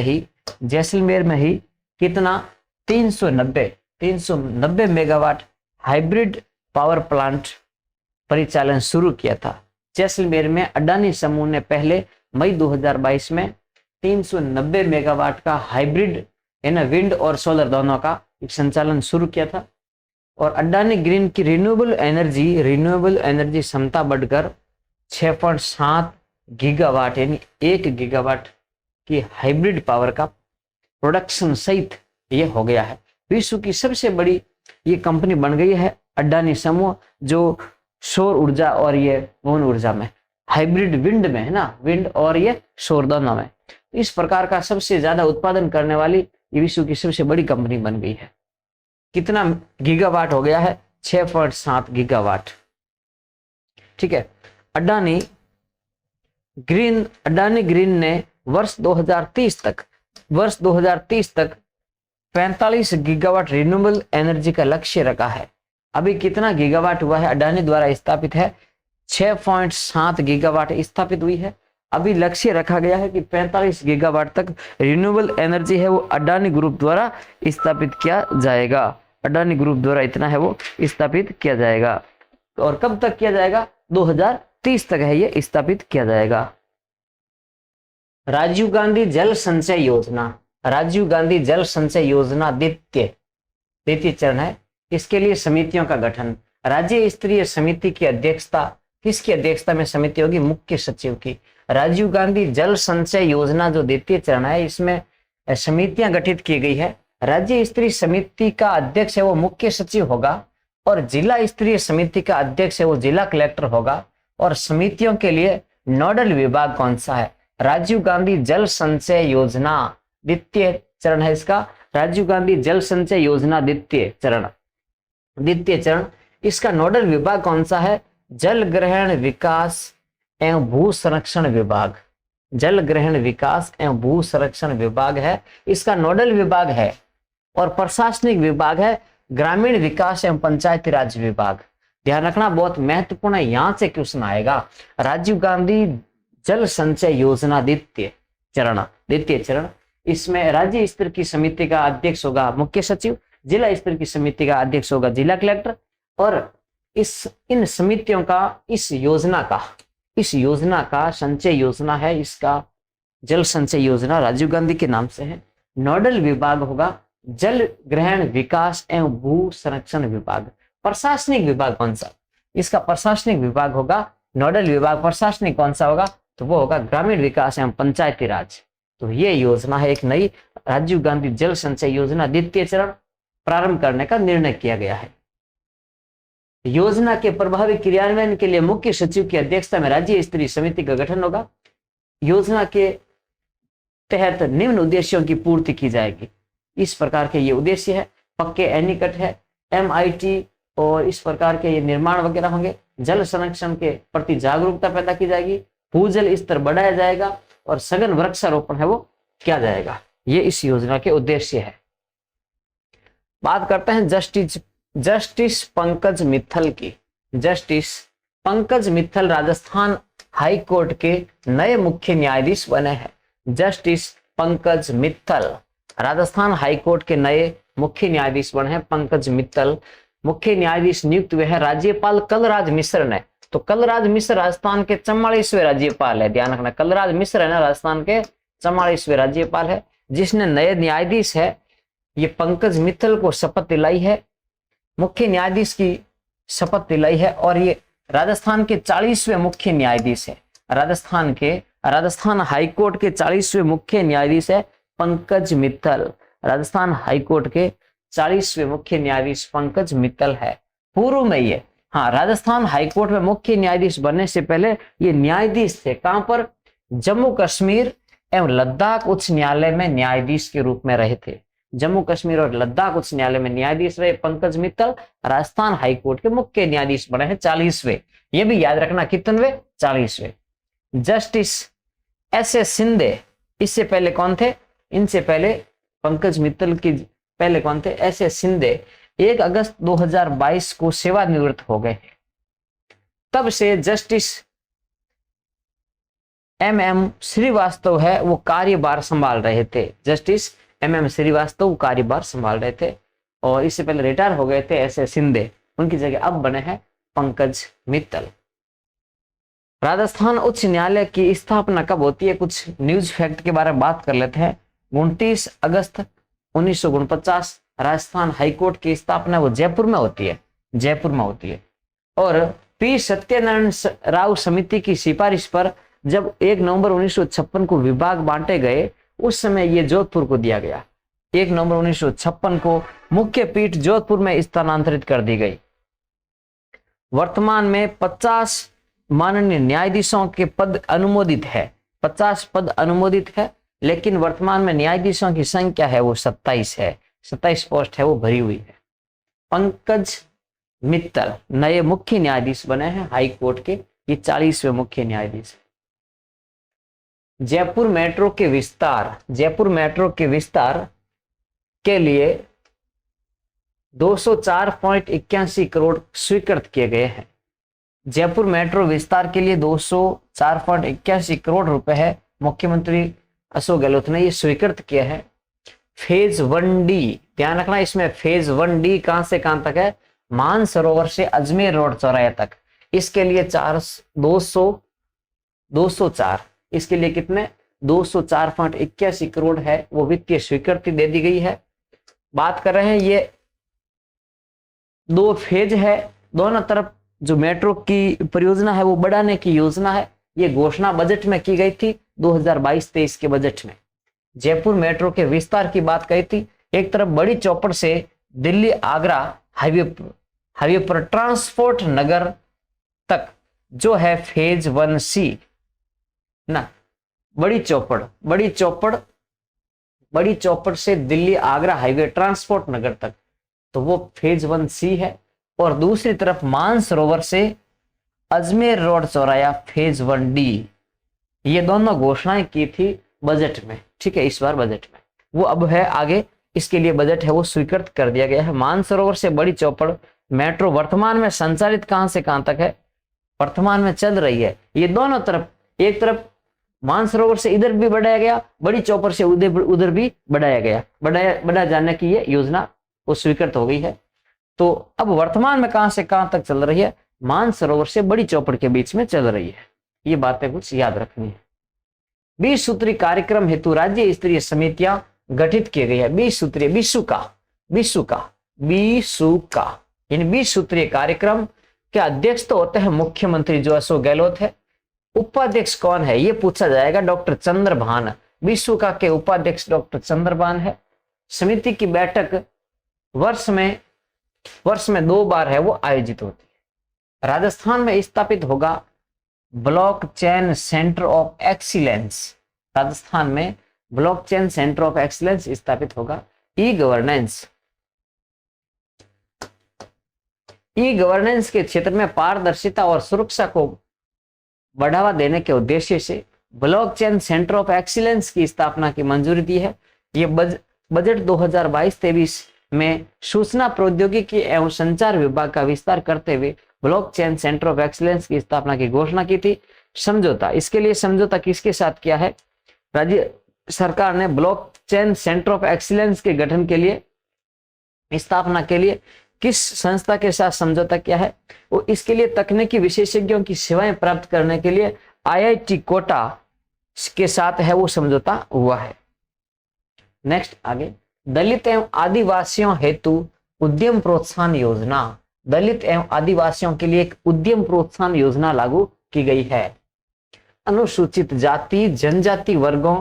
ही कितना 390 मेगावाट हाइब्रिड पावर प्लांट परिचालन शुरू किया था। जैसलमेर में अडानी समूह ने पहले मई 2022 में 390 मेगावाट का हाइब्रिड यानी विंड और सोलर दोनों का संचालन शुरू किया था। और अडानी ग्रीन की रिन्यूएबल एनर्जी क्षमता बढ़कर 6.7 गीगावाट यानी 1 गीगावाट की हाइब्रिड पावर का प्रोडक्शन सहित ये हो गया है। विश्व की सबसे बड़ी ये कंपनी बन गई है अडानी समूह, जो सौर ऊर्जा और ये पवन ऊर्जा में हाइब्रिड विंड में है ना, विंड और ये सौर दोनों में इस प्रकार का सबसे ज्यादा उत्पादन करने वाली ये विश्व की सबसे बड़ी कंपनी बन गई है। कितना गीगावाट हो गया है? 6.7 गीगावाट। ठीक है। अडानी ग्रीन ने वर्ष 2030 तक 45 गीगावाट रिन्यूएबल एनर्जी का लक्ष्य रखा है। अभी कितना गीगावाट हुआ है? अडानी द्वारा स्थापित है 6.7 गीगावाट स्थापित हुई है। अभी लक्ष्य रखा गया है कि 45 गीगावाट तक रिन्यूएबल एनर्जी है वो अडानी ग्रुप द्वारा स्थापित किया जाएगा। अडानी ग्रुप द्वारा इतना है वो स्थापित किया जाएगा। और कब तक किया जाएगा? 2030 तक है ये स्थापित किया जाएगा। राजीव गांधी जल संचय योजना द्वितीय चरण है। इसके लिए समितियों का गठन, राज्य स्तरीय समिति की अध्यक्षता, किसकी अध्यक्षता में समिति होगी? मुख्य सचिव की। राजीव गांधी जल संचय योजना जो द्वितीय चरण है, इसमें समितियां गठित की गई है। राज्य स्तरीय समिति का अध्यक्ष है वो मुख्य सचिव होगा और जिला स्तरीय समिति का अध्यक्ष है वो जिला कलेक्टर होगा। और समितियों के लिए नोडल विभाग कौन सा है? राजीव गांधी जल संचय योजना द्वितीय चरण है इसका। राजीव गांधी जल संचय योजना द्वितीय चरण, इसका नोडल विभाग कौन सा है? जल ग्रहण विकास एवं भू संरक्षण विभाग। जल ग्रहण विकास एवं भू संरक्षण विभाग है, इसका नोडल विभाग है। और प्रशासनिक विभाग है ग्रामीण विकास एवं पंचायती राज विभाग। ध्यान रखना, बहुत महत्वपूर्ण है, यहां से क्वेश्चन आएगा। राजीव गांधी जल संचय योजना द्वितीय चरण, इसमें राज्य स्तर की समिति का अध्यक्ष होगा मुख्य सचिव, जिला स्तर की समिति का अध्यक्ष होगा जिला कलेक्टर, और इन समितियों का इस योजना का संचय योजना है, इसका जल संचय योजना राजीव गांधी के नाम से है। नोडल विभाग होगा जल ग्रहण विकास एवं भू संरक्षण विभाग। प्रशासनिक विभाग कौन सा? इसका प्रशासनिक विभाग होगा, नोडल विभाग प्रशासनिक कौन सा होगा? तो वो होगा ग्रामीण विकास एवं पंचायती राज। तो ये योजना है एक नई, राजीव गांधी जल संचय योजना द्वितीय चरण प्रारंभ करने का निर्णय किया गया है। योजना के प्रभावी क्रियान्वयन के लिए मुख्य सचिव की अध्यक्षता में राज्य स्तरीय समिति का गठन होगा। योजना के तहत निम्न उद्देश्यों की पूर्ति की जाएगी। इस प्रकार के ये उद्देश्य है, पक्के एनीकट है, MIT और इस प्रकार के ये निर्माण वगैरह होंगे। जल संरक्षण के प्रति जागरूकता पैदा की जाएगी, भूजल स्तर बढ़ाया जाएगा और सघन वृक्षारोपण है वो किया जाएगा। ये इस योजना के उद्देश्य है। बात करते हैं जस्टिस पंकज मित्तल की। Justice Pankaj Mittal Rajasthan high court के नए मुख्य न्यायाधीश बने हैं। Justice Pankaj Mittal Rajasthan high court के नए मुख्य न्यायाधीश बने हैं। पंकज मित्तल मुख्य न्यायाधीश नियुक्त हुए हैं राज्यपाल कलराज मिश्र ने। तो कलराज मिश्र राजस्थान के 44वें राज्यपाल है। ध्यान रखना, कलराज मिश्र है ना, राजस्थान के 44वें राज्यपाल है। जिसने नए न्यायाधीश है ये पंकज मित्तल को शपथ दिलाई है, मुख्य न्यायाधीश की शपथ दिलाई है। और ये राजस्थान के 40वें मुख्य न्यायाधीश है। राजस्थान हाईकोर्ट के 40वें मुख्य न्यायाधीश है पंकज मित्तल। राजस्थान हाईकोर्ट के 40वें मुख्य न्यायाधीश पंकज मित्तल है। पूर्व में ये राजस्थान हाईकोर्ट में मुख्य न्यायाधीश बनने से पहले ये न्यायाधीश थे। कहां पर? जम्मू कश्मीर एवं लद्दाख उच्च न्यायालय में न्यायाधीश के रूप में रहे थे। जम्मू कश्मीर और लद्दाख उच्च न्यायालय में न्यायाधीश रहे पंकज मित्तल। राजस्थान हाईकोर्ट के मुख्य न्यायाधीश बने हैं 40वें। ये भी याद रखना, कितनवें? 40वें। जस्टिस SS शिंदे इससे पहले कौन थे? इनसे पहले पंकज मित्तल की पहले कौन थे? SS शिंदे 1 अगस्त 2022 को सेवानिवृत्त हो गए। तब से जस्टिस MM श्रीवास्तव है वो कार्यभार संभाल रहे थे। जस्टिस MM श्रीवास्तव कार्यभार संभाल रहे थे और इससे पहले रिटायर हो गए थे SS शिंदे। उनकी जगह अब बने हैं पंकज मित्तल। राजस्थान उच्च न्यायालय की स्थापना कब होती है? कुछ न्यूज फैक्ट के बारे में बात कर लेते हैं। 29 अगस्त 1949 राजस्थान हाईकोर्ट की स्थापना वो जयपुर में होती है। और P सत्यनारायण राव समिति की सिफारिश पर जब 1 नवंबर 1956 को विभाग बांटे गए, उस समय ये जोधपुर को दिया गया। 1 नवंबर 1956 को मुख्य पीठ जोधपुर में स्थानांतरित कर दी गई। वर्तमान में 50 माननीय न्यायाधीशों के पद अनुमोदित है। 50 पद अनुमोदित है, लेकिन वर्तमान में न्यायाधीशों की संख्या है वो 27 है। 27 पोस्ट है वो भरी हुई है। पंकज मित्तल नए मुख्य न्यायाधीश बने हैं हाई कोर्ट के, ये 40वें मुख्य न्यायाधीश। जयपुर मेट्रो के विस्तार के लिए 204.81 करोड़ स्वीकृत किए गए हैं। जयपुर मेट्रो विस्तार के लिए 204.81 करोड़ रुपए है, मुख्यमंत्री अशोक गहलोत ने ये स्वीकृत किया है। फेज 1D, ध्यान रखना, इसमें फेज 1D कहां से कहां तक है? मानसरोवर से अजमेर रोड चौराहे तक। इसके लिए 204, इसके लिए कितने? 204.81 करोड़ है वो वित्तीय स्वीकृति दे दी गई है। बात कर रहे हैं ये 2 फेज है, दोनों तरफ जो मेट्रो की परियोजना है वो बढ़ाने की योजना है। ये घोषणा बजट में की गई थी 2022-23 के बजट में। जयपुर मेट्रो के विस्तार की बात कही थी। एक तरफ बड़ी चौपड़ से दिल्ली आगरा हाईवे पर ट्रांसपोर्ट नगर तक जो है फेज 1C ना, बड़ी चौपड़ से दिल्ली आगरा हाईवे ट्रांसपोर्ट नगर तक, तो वो फेज 1C है। और दूसरी तरफ मानसरोवर से अजमेर रोड चौराया फेज 1D, ये दोनों घोषणाएं की थी बजट में, ठीक है, इस बार बजट में। वो अब है आगे, इसके लिए बजट है वो स्वीकृत कर दिया गया है। मानसरोवर से बड़ी चौपड़ मेट्रो वर्तमान में संचालित कहां से कहां तक है? वर्तमान में चल रही है। ये दोनों तरफ, एक तरफ मानसरोवर से इधर भी बढ़ाया गया, बड़ी चौपड़ से उधर भी बढ़ाया गया, बढ़ाया जाने की ये योजना वो स्वीकृत हो गई है। तो अब वर्तमान में कहां से कहां तक चल रही है? मानसरोवर से बड़ी चौपड़ के बीच में चल रही है। ये बातें कुछ याद रखनी है। 20 सूत्री कार्यक्रम हेतु राज्य स्तरीय समितियां गठित की गई है। 20 सूत्रीय, बीसू का यानी 20 सूत्रीय कार्यक्रम के अध्यक्ष तो होते हैं मुख्यमंत्री जो अशोक गहलोत है। उपाध्यक्ष कौन है ये पूछा जाएगा, डॉक्टर चंद्रभान। बीसू का के उपाध्यक्ष डॉक्टर चंद्रभान है। समिति की बैठक वर्ष में 2 बार है वो आयोजित होती है। राजस्थान में स्थापित होगा blockchain centre of excellence. Rajasthan में ब्लॉकचेन सेंटर ऑफ एक्सीलेंस स्थापित होगा। ई गवर्नेंस के क्षेत्र में पारदर्शिता और सुरक्षा को बढ़ावा देने के उद्देश्य से ब्लॉकचेन सेंटर ऑफ एक्सीलेंस की स्थापना की मंजूरी दी है। ये बजट 2022-23 में सूचना प्रौद्योगिकी एवं संचार विभाग का विस्तार करते हुए ब्लॉकचेन सेंटर ऑफ एक्सीलेंस की स्थापना की घोषणा की थी। समझौता, इसके लिए समझौता किसके साथ किया है? राज्य सरकार ने ब्लॉकचेन सेंटर ऑफ एक्सीलेंस के गठन के लिए, स्थापना के लिए किस संस्था के साथ समझौता किया है? वो इसके लिए तकनीकी विशेषज्ञों की सेवाएं प्राप्त करने के लिए IIT कोटा के साथ है वो समझौता हुआ है। नेक्स्ट आगे, दलित एवं आदिवासियों हेतु उद्यम प्रोत्साहन योजना। दलित एवं आदिवासियों के लिए एक उद्यम प्रोत्साहन योजना लागू की गई है। अनुसूचित जाति जनजाति वर्गों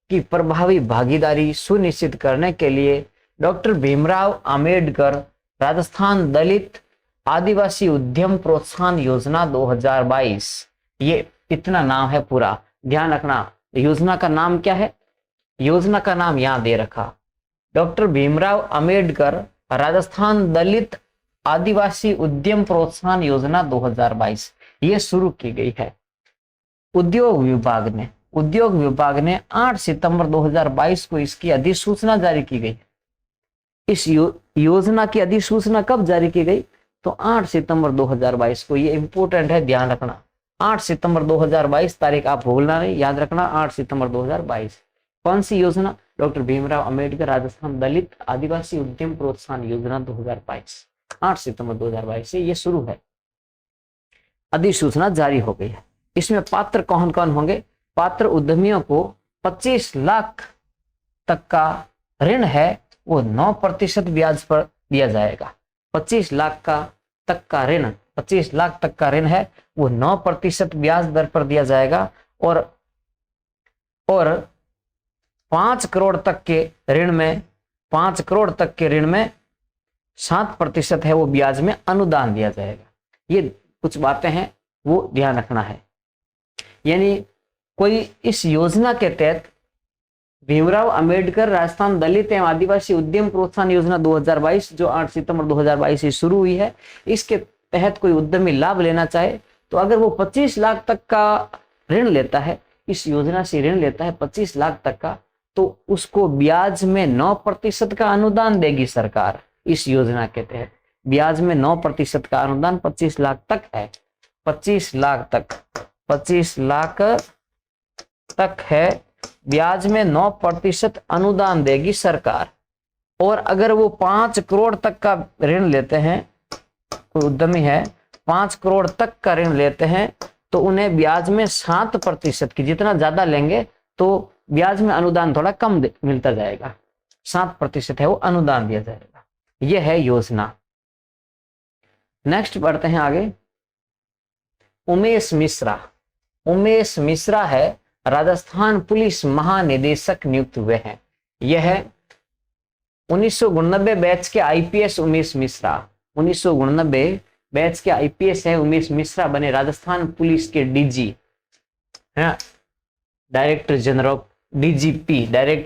की प्रभावी भागीदारी सुनिश्चित करने के लिए डॉक्टर भीमराव अंबेडकर राजस्थान दलित आदिवासी उद्यम प्रोत्साहन योजना 2022, ये इतना नाम है पूरा, ध्यान रखना। योजना का नाम क्या है? योजना का नाम यहां दे रखा, डॉक्टर भीमराव अंबेडकर राजस्थान दलित आदिवासी उद्यम प्रोत्साहन योजना 2022, ये शुरू की गई है। उद्योग विभाग ने 8 सितंबर 2022 को इसकी अधिसूचना जारी की गई। इस योजना की अधिसूचना कब जारी की गई? तो 8 सितंबर 2022 को। ये इंपॉर्टेंट है, ध्यान रखना। 8 सितंबर 2022 तारीख आप भूलना नहीं, याद रखना। 8 सितंबर 2022 कौन सी योजना? डॉक्टर भीमराव अंबेडकर राजस्थान दलित आदिवासी उद्यम प्रोत्साहन योजना 2022, 8 सितंबर 2022 से ये शुरू है, अधिसूचना जारी हो गई है। इसमें पात्र कौन कौन होंगे? पात्र उद्यमियों को 25 लाख तक का ऋण है वो 9% ब्याज पर दिया जाएगा। 25 लाख तक का ऋण है वो 9% ब्याज दर पर दिया जाएगा। और 5 करोड़ तक के ऋण में 7% है वो ब्याज में अनुदान दिया जाएगा। ये कुछ बातें हैं वो ध्यान रखना है। यानी कोई इस योजना के तहत भीमराव अंबेडकर राजस्थान दलित एवं आदिवासी उद्यम प्रोत्साहन योजना 2022 जो 8 सितंबर 2022 से शुरू हुई है, इसके तहत कोई उद्यमी लाभ लेना चाहे तो अगर वो 25 लाख तक का ऋण लेता है, इस योजना से ऋण लेता है 25 लाख तक का, तो उसको ब्याज में 9% का अनुदान देगी सरकार। इस योजना के तहत ब्याज में 9% का अनुदान 25 लाख तक है। 25 लाख तक है, ब्याज में 9% अनुदान देगी सरकार। और अगर वो 5 करोड़ तक का ऋण लेते हैं, कोई उद्यमी है 5 करोड़ तक का ऋण लेते हैं, तो उन्हें ब्याज में 7% की, जितना ज्यादा लेंगे तो ब्याज में अनुदान थोड़ा कम मिलता जाएगा, 7% है वो अनुदान दिया जाएगा। यह है योजना। नेक्स्ट बढ़ते हैं आगे। उमेश मिश्रा है राजस्थान पुलिस महानिदेशक नियुक्त हुए हैं। यह 1989 बैच के IPS उमेश मिश्रा, 1989 बैच के IPS है उमेश मिश्रा बने राजस्थान पुलिस के DG है, डायरेक्टर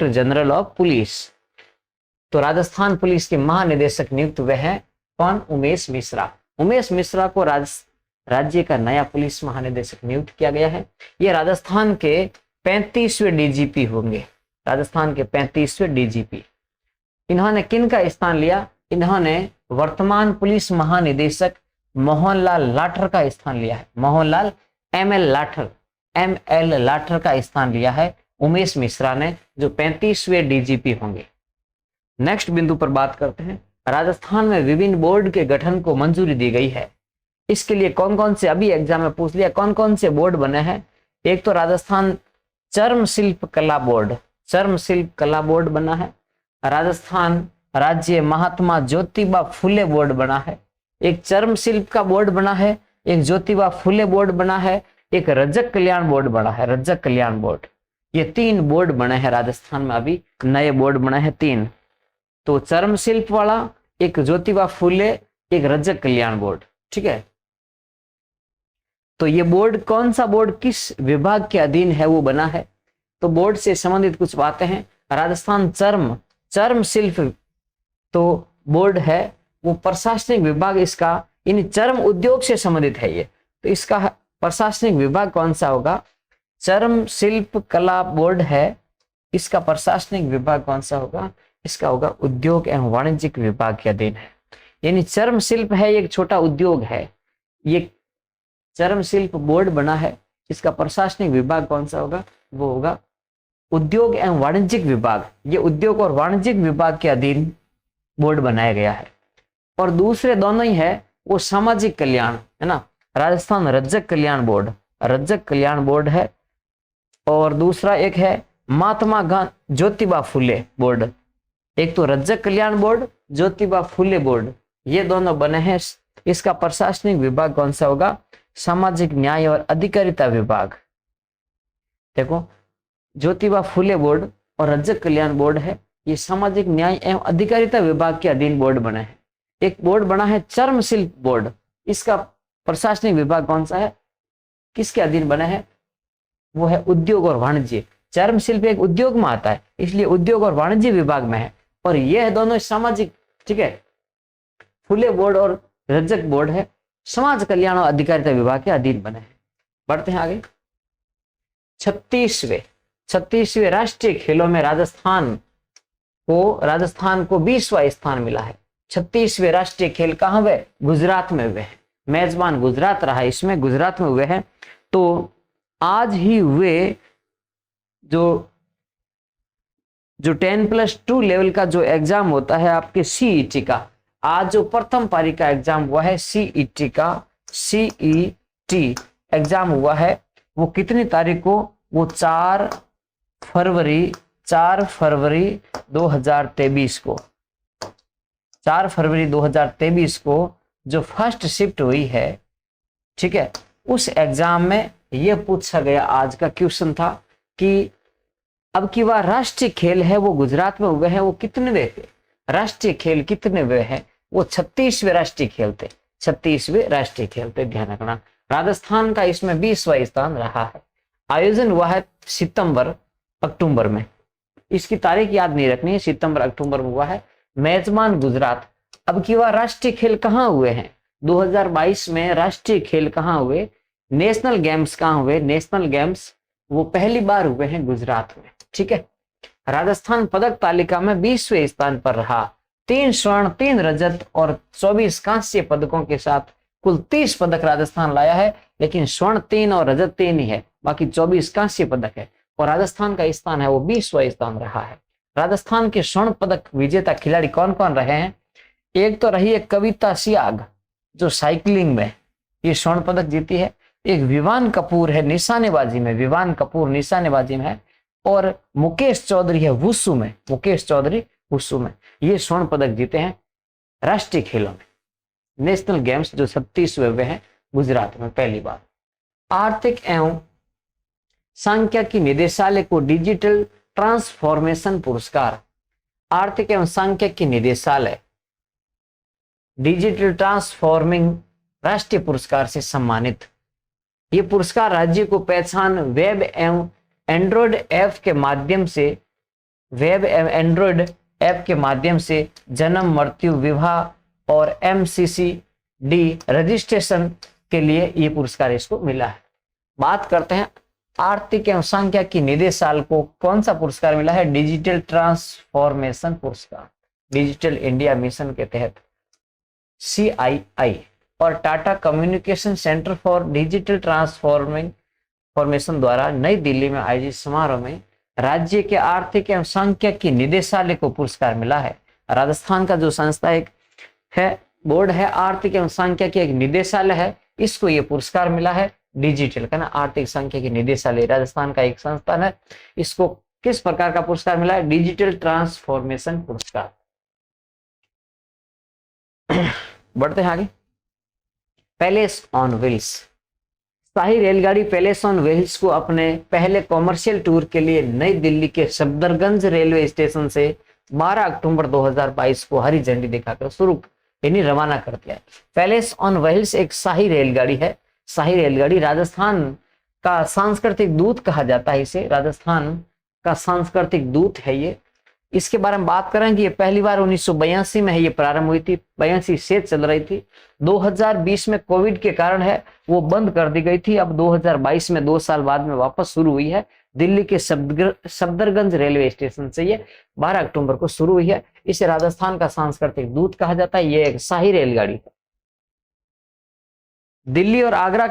जनरल ऑफ पुलिस। तो राजस्थान पुलिस के महानिदेशक नियुक्त हुए हैं कौन? उमेश मिश्रा। उमेश मिश्रा को राज्य का नया पुलिस महानिदेशक नियुक्त किया गया है। ये राजस्थान के 35वें डीजीपी होंगे, राजस्थान के 35वें डीजीपी। इन्होंने किन का स्थान लिया? इन्होंने वर्तमान पुलिस महानिदेशक मोहनलाल लाठर का स्थान लिया है। मोहनलाल एमएल लाठर का स्थान लिया है उमेश मिश्रा ने, जो 35वें डीजीपी होंगे। नेक्स्ट बिंदु पर बात करते हैं। राजस्थान में विभिन्न बोर्ड के गठन को मंजूरी दी गई है। इसके लिए कौन कौन से, अभी एग्जाम में पूछ लिया, कौन कौन से बोर्ड बने हैं? एक तो राजस्थान चर्म शिल्प कला बोर्ड बना है। राजस्थान राज्य महात्मा ज्योतिबा फुले बोर्ड बना है। एक चर्म शिल्प का बोर्ड बना है, एक ज्योतिबा फुले बोर्ड बना है, एक रजक कल्याण बोर्ड बना है, रजक कल्याण बोर्ड। ये 3 बोर्ड बने हैं राजस्थान में, अभी नए बोर्ड बने हैं 3। तो चर्म शिल्प वाला, एक ज्योतिबा फुले, एक रजक कल्याण बोर्ड, ठीक है। तो ये बोर्ड, कौन सा बोर्ड किस विभाग के अधीन है वो बना है? तो बोर्ड से संबंधित कुछ बातें हैं। राजस्थान चर्म शिल्प तो बोर्ड है, वो प्रशासनिक विभाग इसका इन चर्म उद्योग से संबंधित है ये, तो इसका प्रशासनिक विभाग कौन सा होगा? चर्म शिल्प कला बोर्ड है, इसका प्रशासनिक विभाग कौन सा होगा? इसका होगा उद्योग एवं वाणिज्यिक विभाग के अधीन है। यानी चर्म शिल्प है, एक छोटा उद्योग है, ये चर्म शिल्प बोर्ड बना है, इसका प्रशासनिक विभाग कौन सा होगा? वो होगा उद्योग एवं वाणिज्यिक विभाग। ये उद्योग और वाणिज्यिक विभाग के अधीन बोर्ड बनाया गया है। और दूसरे दोनों ही है वो सामाजिक कल्याण, है ना, राजस्थान रजक कल्याण बोर्ड है। और दूसरा एक है महात्मा गांधी ज्योतिबा फुले बोर्ड। एक तो रजक कल्याण बोर्ड, ज्योतिबा फुले बोर्ड, ये दोनों बने हैं। इसका प्रशासनिक विभाग कौन सा होगा? सामाजिक न्याय और अधिकारिता विभाग। देखो, ज्योतिबा फुले बोर्ड और रजक कल्याण बोर्ड है, ये सामाजिक न्याय एवं अधिकारिता विभाग के अधीन बोर्ड बने हैं। एक बोर्ड बना है चर्म शिल्प बोर्ड, इसका प्रशासनिक विभाग कौन सा है, किसके अधीन बना है? वो है उद्योग और वाणिज्य। चर्म शिल्प एक उद्योग में आता है, इसलिए उद्योग और वाणिज्य विभाग में है, और ये दोनों सामाजिक, ठीक है, फुले बोर्ड और रजक बोर्ड है समाज कल्याण और अधिकारिता विभाग के अधीन बने हैं। बढ़ते हैं आगे। 36वें राष्ट्रीय खेलों में राजस्थान को 20वां स्थान मिला है। 36वें राष्ट्रीय खेल कहाँ हुए? गुजरात में हुए हैं। मेजबान गुजरात रहा, इसमें गुजरात में हुए हैं। तो आज ही हुए जो 10+2 लेवल का जो एग्जाम होता है आपके सीईटी का, आज जो प्रथम पारी का एग्जाम हुआ है सीईटी का, सीईटी एग्जाम हुआ है, वो कितनी तारीख को? वो 4 फरवरी 2023 को, 4 फरवरी 2023 को जो फर्स्ट शिफ्ट हुई है, ठीक है, उस एग्जाम में ये पूछा गया, आज का क्वेश्चन था कि अब की बार राष्ट्रीय खेल है वो गुजरात में हुए हैं, वो कितने थे? राष्ट्रीय खेल कितने हुए हैं? वो 36वें राष्ट्रीय खेल थे, 36वें राष्ट्रीय खेल थे, ध्यान रखना। राजस्थान का इसमें 20वां स्थान रहा है। आयोजन हुआ है सितंबर अक्टूबर में, इसकी तारीख याद नहीं रखनी है, सितंबर अक्टूबर में हुआ है। मेजबान गुजरात। अब की बार राष्ट्रीय खेल कहाँ हुए हैं? 2022 में राष्ट्रीय खेल कहाँ हुए? नेशनल गेम्स कहाँ हुए? नेशनल गेम्स वो पहली बार हुए हैं गुजरात में, ठीक है। राजस्थान पदक तालिका में 20वें स्थान पर रहा। 3 स्वर्ण 3 रजत और 24 कांस्य पदकों के साथ कुल 30 पदक राजस्थान लाया है, लेकिन स्वर्ण 3 और रजत 3 ही है, बाकी 24 कांस्य पदक है। और राजस्थान का स्थान है वो 20वां स्थान रहा है। राजस्थान के स्वर्ण पदक विजेता खिलाड़ी कौन कौन रहे हैं? एक तो रही है कविता सियाग, जो साइकिलिंग में ये स्वर्ण पदक जीती है। एक विवान कपूर है निशानेबाजी में, विवान कपूर निशानेबाजी में है। और मुकेश चौधरी है वुशु में, मुकेश चौधरी वुशु में, ये स्वर्ण पदक जीते हैं राष्ट्रीय खेलों में। नेशनल गेम्स जो 36वें हुए हैं गुजरात में पहली बार। आर्थिक एवं सांख्यिकी निदेशालय को डिजिटल ट्रांसफॉर्मेशन पुरस्कार, आर्थिक एवं सांख्यिकी निदेशालय डिजिटल ट्रांसफॉर्मिंग राष्ट्रीय पुरस्कार से सम्मानित। ये पुरस्कार राज्य को पहचान वेब एवं एंड्रॉइड ऐप के माध्यम से, वेब एवं एंड्रॉइड ऐप के माध्यम से जन्म, मृत्यु, विवाह और MCCD रजिस्ट्रेशन के लिए ये पुरस्कार इसको मिला है। बात करते हैं आर्थिक एवं सांख्यिकी निदेशालय को कौन सा पुरस्कार मिला है? डिजिटल ट्रांसफॉर्मेशन पुरस्कार, डिजिटल इंडिया मिशन के तहत CII और Tata communication centre for digital transformation द्वारा नई दिल्ली में आयोजित समारोह में राज्य के आर्थिक एवं सांख्यिकी निदेशालय को पुरस्कार मिला है। राजस्थान का जो संस्था एक है, बोर्ड है, आर्थिक एवं सांख्यिकी एक निदेशालय है, इसको ये पुरस्कार मिला है डिजिटल का ना, आर्थिक सांख्यिकी निदेशालय राजस्थान का एक संस्थान है, इसको किस प्रकार का पुरस्कार मिला है? डिजिटल ट्रांसफॉर्मेशन पुरस्कार। बढ़ते हैं आगे। पैलेस ऑन व्हील्स, शाही रेलगाड़ी पैलेस ऑन व्हील्स को अपने पहले कॉमर्शियल टूर के लिए नई दिल्ली के सफदरगंज रेलवे स्टेशन से 12 अक्टूबर 2022 को हरी झंडी दिखाकर शुरू यानी रवाना कर दिया। पैलेस ऑन व्हील्स एक शाही रेलगाड़ी है। शाही रेलगाड़ी राजस्थान का सांस्कृतिक दूत कहा जाता है इसे, राजस्थान का सांस्कृतिक दूत है ये। इसके बारे में बात करें कि ये पहली बार 1982 में है ये प्रारंभ हुई थी, 82 से चल रही थी। 2020 में कोविड के कारण है वो बंद कर दी गई थी। अब 2022 में 2 साल बाद में वापस शुरू हुई है। दिल्ली के सफदरगंज रेलवे स्टेशन से ये 12 अक्टूबर को शुरू हुई है। इसे राजस्थान का सांस्कृतिक दूत कहा जाता है। ये एक शाही रेलगाड़ी है। दिल्ली और आगरा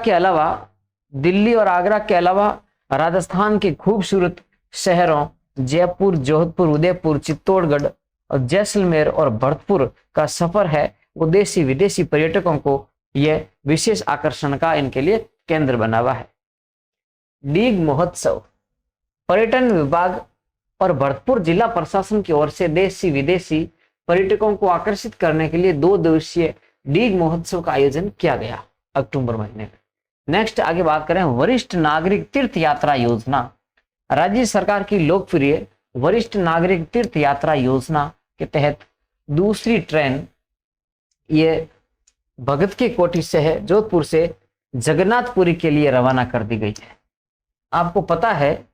के अलावा राजस्थान के खूबसूरत शहरों जयपुर, जोधपुर, उदयपुर, चित्तौड़गढ़ और जैसलमेर और भरतपुर का सफर है वो देशी विदेशी पर्यटकों को यह विशेष आकर्षण का इनके लिए केंद्र बना हुआ है। डीग महोत्सव, पर्यटन विभाग और भरतपुर जिला प्रशासन की ओर से देशी विदेशी पर्यटकों को आकर्षित करने के लिए 2 दिवसीय डीग महोत्सव का आयोजन किया गया अक्टूबर महीने में। नेक्स्ट आगे बात करें वरिष्ठ नागरिक तीर्थ यात्रा योजना। राज्य सरकार की लोकप्रिय वरिष्ठ नागरिक तीर्थ यात्रा योजना के तहत दूसरी ट्रेन ये भगत की कोठी से है, जोधपुर से जगन्नाथपुरी के लिए रवाना कर दी गई है। आपको पता है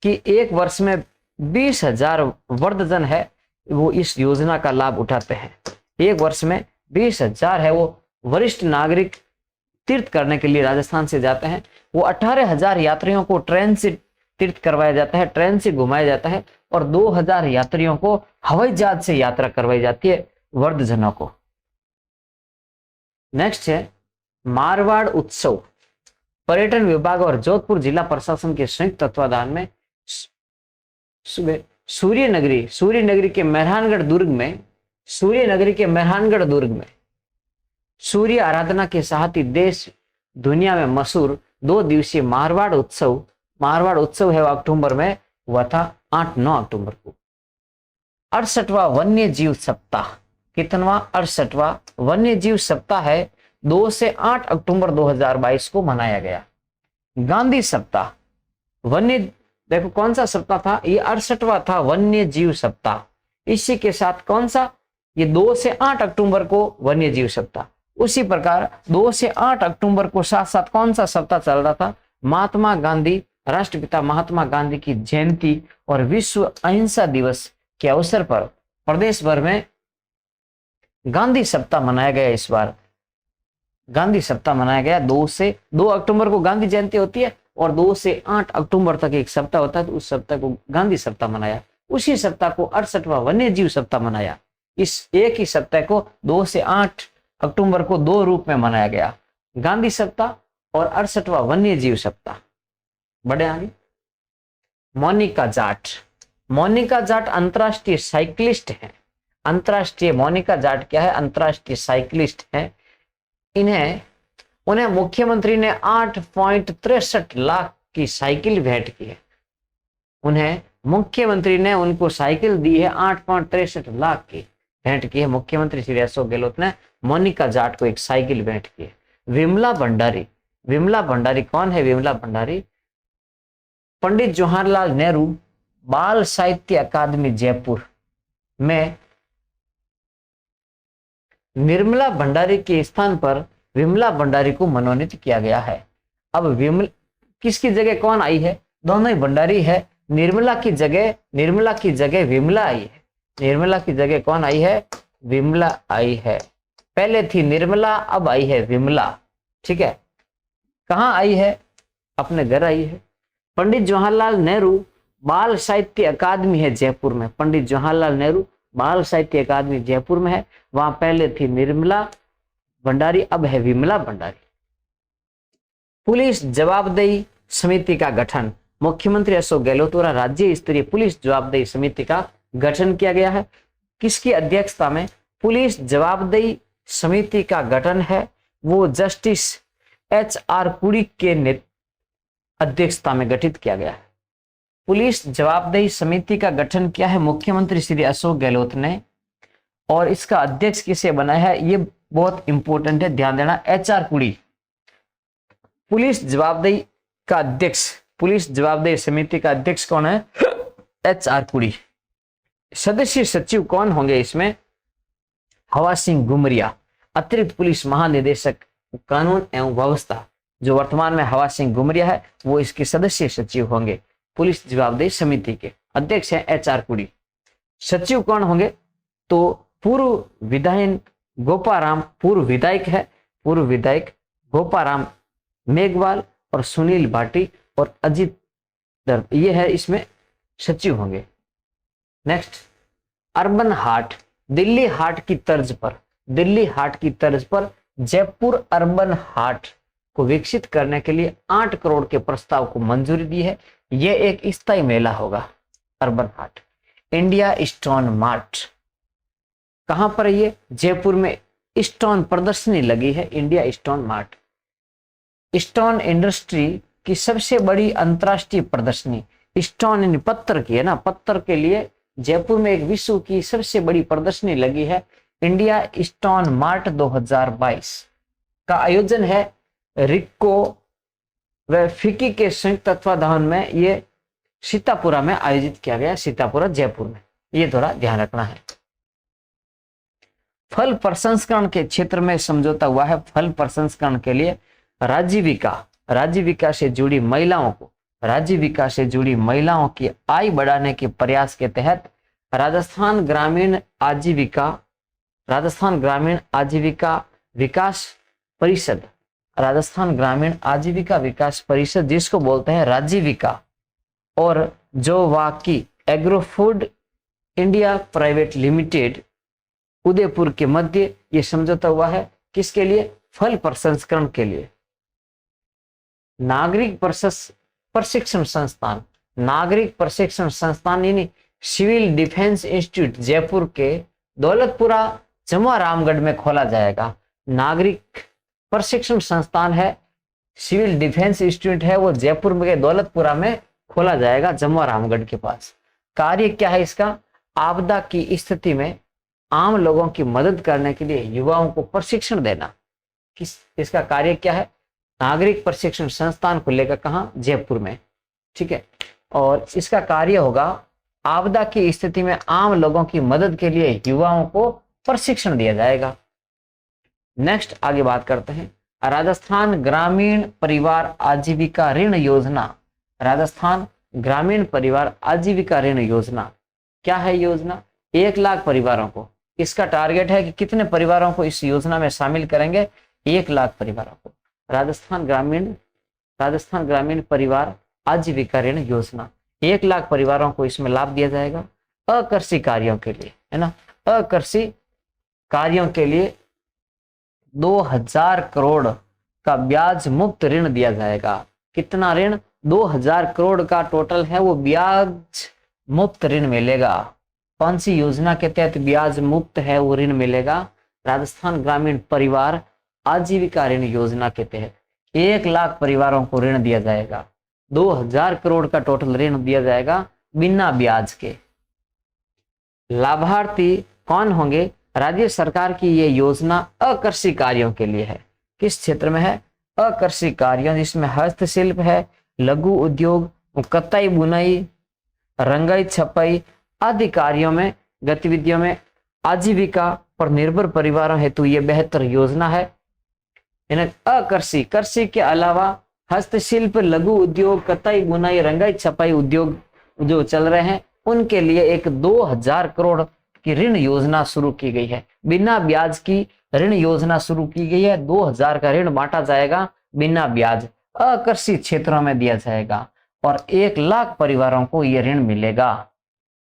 कि एक वर्ष में 20,000 वृद्धजन है वो इस योजना का लाभ उठाते हैं। एक वर्ष में 20,000 है वो वरिष्ठ नागरिक तीर्थ करने के लिए राजस्थान से जाते हैं। वो 18,000 यात्रियों को ट्रेन से तीर्थ करवाया जाता है, ट्रेन से घुमाया जाता है, और 2,000 यात्रियों को हवाई जहाज से यात्रा करवाई जाती है वृद्धजनों को। नेक्स्ट है मारवाड़ उत्सव। पर्यटन विभाग और जोधपुर जिला प्रशासन के संयुक्त तत्वाधान में सूर्यनगरी के मेहरानगढ़ दुर्ग में सूर्य आराधना के साथ ही देश दुनिया में मशहूर 2 दिवसीय मारवाड़ उत्सव है अक्टूबर में हुआ था, 8-9 अक्टूबर को। 68वां वन्य जीव सप्ताह, कितनवा? 68वां वन्य जीव सप्ताह है 2 से 8 अक्टूबर 2022 को मनाया गया। गांधी सप्ताह, देखो कौन सा सप्ताह था ये? 68वां था वन्य जीव सप्ताह। इसी के साथ कौन सा? ये 2 से 8 अक्टूबर को वन्य जीव सप्ताह। उसी प्रकार 2 से 8 अक्टूबर को साथ साथ कौन सा सप्ताह चल रहा था? महात्मा गांधी, राष्ट्रपिता महात्मा गांधी की जयंती और विश्व अहिंसा दिवस के अवसर पर प्रदेश भर में गांधी सप्ताह मनाया गया। इस बार गांधी सप्ताह मनाया गया। 2 अक्टूबर को गांधी जयंती होती है और 2 से 8 अक्टूबर तक एक सप्ताह होता है, तो उस सप्ताह को गांधी सप्ताह मनाया। उसी सप्ताह को 68वां वन्य जीव सप्ताह मनाया। इस एक ही सप्ताह को 2 से 8 अक्टूबर को 2 रूप में मनाया गया, गांधी सप्ताह और 68वां वन्य जीव सप्ताह। बढ़े आगे। मोनिका जाट अंतरराष्ट्रीय साइक्लिस्ट है। मोनिका जाट क्या है? अंतरराष्ट्रीय साइक्लिस्ट है। उन्हें मुख्यमंत्री ने 8.63 लाख की साइकिल भेंट की है। उन्हें मुख्यमंत्री ने उनको साइकिल दी है, 8.63 लाख की भेंट की है। मुख्यमंत्री श्री अशोक गहलोत ने मोनिका जाट को एक साइकिल भेंट की है। विमला भंडारी कौन है? विमला भंडारी पंडित जवाहरलाल नेहरू बाल साहित्य अकादमी जयपुर में निर्मला भंडारी के स्थान पर विमला भंडारी को मनोनीत किया गया है। अब किसकी जगह कौन आई है? दोनों ही भंडारी है। निर्मला की जगह विमला आई है। निर्मला की जगह कौन आई है? विमला आई है। पहले थी निर्मला, अब आई है विमला। ठीक है, कहाँ आई है? अपने घर आई है। पंडित जवाहरलाल नेहरू बाल साहित्य अकादमी है जयपुर में। पंडित जवाहरलाल नेहरू बाल साहित्य अकादमी जयपुर में है। वहां पहले थी निर्मला भंडारी, अब है विमला भंडारी। पुलिस जवाबदेही समिति का गठन, मुख्यमंत्री अशोक गहलोत द्वारा राज्य स्तरीय पुलिस जवाबदेही समिति का गठन किया गया है। किसकी अध्यक्षता में पुलिस जवाबदेही समिति का गठन है? वो जस्टिस HR कुड़ी के अध्यक्षता में गठित किया गया है। पुलिस जवाबदेही समिति का गठन किया है मुख्यमंत्री श्री अशोक गहलोत ने, और इसका अध्यक्ष किसे बनाया है? ये बहुत इंपॉर्टेंट है, ध्यान देना, HR कुड़ी। पुलिस जवाबदेही का अध्यक्ष, पुलिस जवाबदेही समिति का अध्यक्ष कौन है? HR कुड़ी। सदस्य सचिव कौन होंगे इसमें? हवा सिंह घुमरिया, अतिरिक्त पुलिस महानिदेशक कानून एवं व्यवस्था, जो वर्तमान में हवा सिंह घुमरिया है, वो इसके सदस्य सचिव होंगे। पुलिस जवाबदेही समिति के अध्यक्ष हैं HR कुड़ी। सचिव कौन होंगे? तो पूर्व विधायक गोपाराम, पूर्व विधायक है, पूर्व विधायक गोपाराम मेघवाल और सुनील भाटी और अजित दर्प, ये है इसमें सचिव होंगे। नेक्स्ट, अर्बन हाट, दिल्ली हाट की तर्ज पर, दिल्ली हाट की तर्ज पर जयपुर अर्बन हाट को विकसित करने के लिए 8 करोड़ के प्रस्ताव को मंजूरी दी है। यह एक स्थायी मेला होगा अर्बन हाट। इंडिया स्टोन मार्ट, कहां पर? ये जयपुर में स्टोन प्रदर्शनी लगी है, India stone mart. Stone industry की सबसे बड़ी अंतरराष्ट्रीय प्रदर्शनी, स्टोन पत्थर की है ना, पत्थर के लिए जयपुर में एक विश्व की सबसे बड़ी प्रदर्शनी लगी है, इंडिया स्टोन मार्ट 2022 का आयोजन है रिक्को व फिकी के संयुक्त तत्वाधान में। ये सीतापुरा में आयोजित किया गया, सीतापुरा जयपुर में, ये थोड़ा ध्यान रखना है। फल प्रसंस्करण के क्षेत्र में समझौता हुआ है। फल प्रसंस्करण के लिए राजीविका से जुड़ी महिलाओं को, राजीविका से जुड़ी महिलाओं की आय बढ़ाने के प्रयास के तहत राजस्थान ग्रामीण आजीविका विकास परिषद, राजस्थान ग्रामीण आजीविका विकास परिषद जिसको बोलते हैं राजीविका, और जो Vaaki agro food India private limited Udaipur के मध्य ये समझौता हुआ है। किसके लिए? फल प्रसंस्करण के लिए। नागरिक प्रशिक्षण संस्थान, नागरिक प्रशिक्षण संस्थान यानी सिविल डिफेंस इंस्टीट्यूट जयपुर के दौलतपुरा जमुआ रामगढ़ में खोला जाएगा। नागरिक प्रशिक्षण संस्थान है, सिविल डिफेंस इंस्टीट्यूट है, वो जयपुर में दौलतपुरा में खोला जाएगा, जमुआ रामगढ़ के पास। कार्य क्या है इसका? आपदा की स्थिति में आम लोगों की मदद करने के लिए युवाओं को प्रशिक्षण देना। इसका कार्य क्या है? नागरिक प्रशिक्षण संस्थान को लेकर कहाँ? जयपुर में, ठीक है। और इसका कार्य होगा आपदा की स्थिति में आम लोगों की मदद के लिए युवाओं को प्रशिक्षण दिया जाएगा। नेक्स्ट आगे बात करते हैं राजस्थान ग्रामीण परिवार आजीविका ऋण योजना। राजस्थान ग्रामीण परिवार आजीविका ऋण योजना क्या है? योजना 1 लाख परिवारों को, इसका टारगेट है कि कितने परिवारों को इस योजना में शामिल करेंगे? 1 लाख परिवारों को। राजस्थान ग्रामीण परिवार आजीविका ऋण योजना, 1 लाख परिवारों को इसमें लाभ दिया जाएगा। अकृषि कार्यों के लिए, है ना, अकृषि कार्यों के लिए 2000 करोड़ का ब्याज मुक्त ऋण दिया जाएगा। कितना ऋण? 2000 करोड़ का टोटल है, वो ब्याज मुक्त ऋण मिलेगा। कौन सी योजना के तहत ब्याज मुक्त है वो ऋण मिलेगा? राजस्थान ग्रामीण परिवार आजीविका ऋण योजना के तहत 1 लाख परिवारों को ऋण दिया जाएगा। 2000 करोड़ का टोटल ऋण दिया जाएगा बिना ब्याज के। लाभार्थी कौन होंगे? राज्य सरकार की ये योजना अकृषि कार्यों के लिए है। किस क्षेत्र में है? अकृषि कार्यों, जिसमें हस्तशिल्प है, लघु उद्योग, कताई बुनाई, रंगाई छपाई आदि कार्यों में गतिविधियों में आजीविका पर निर्भर परिवारों हेतु ये बेहतर योजना है। अकृषि, कृषि के अलावा हस्तशिल्प, लघु उद्योग, कताई बुनाई, रंगाई छपाई उद्योग जो चल रहे हैं उनके लिए एक 2000 करोड़ की ऋण योजना शुरू की गई है। बिना ब्याज की ऋण योजना शुरू की गई है। 2000 का ऋण बांटा जाएगा बिना ब्याज आकर्षित क्षेत्रों में दिया जाएगा और 1 लाख परिवारों को यह ऋण मिलेगा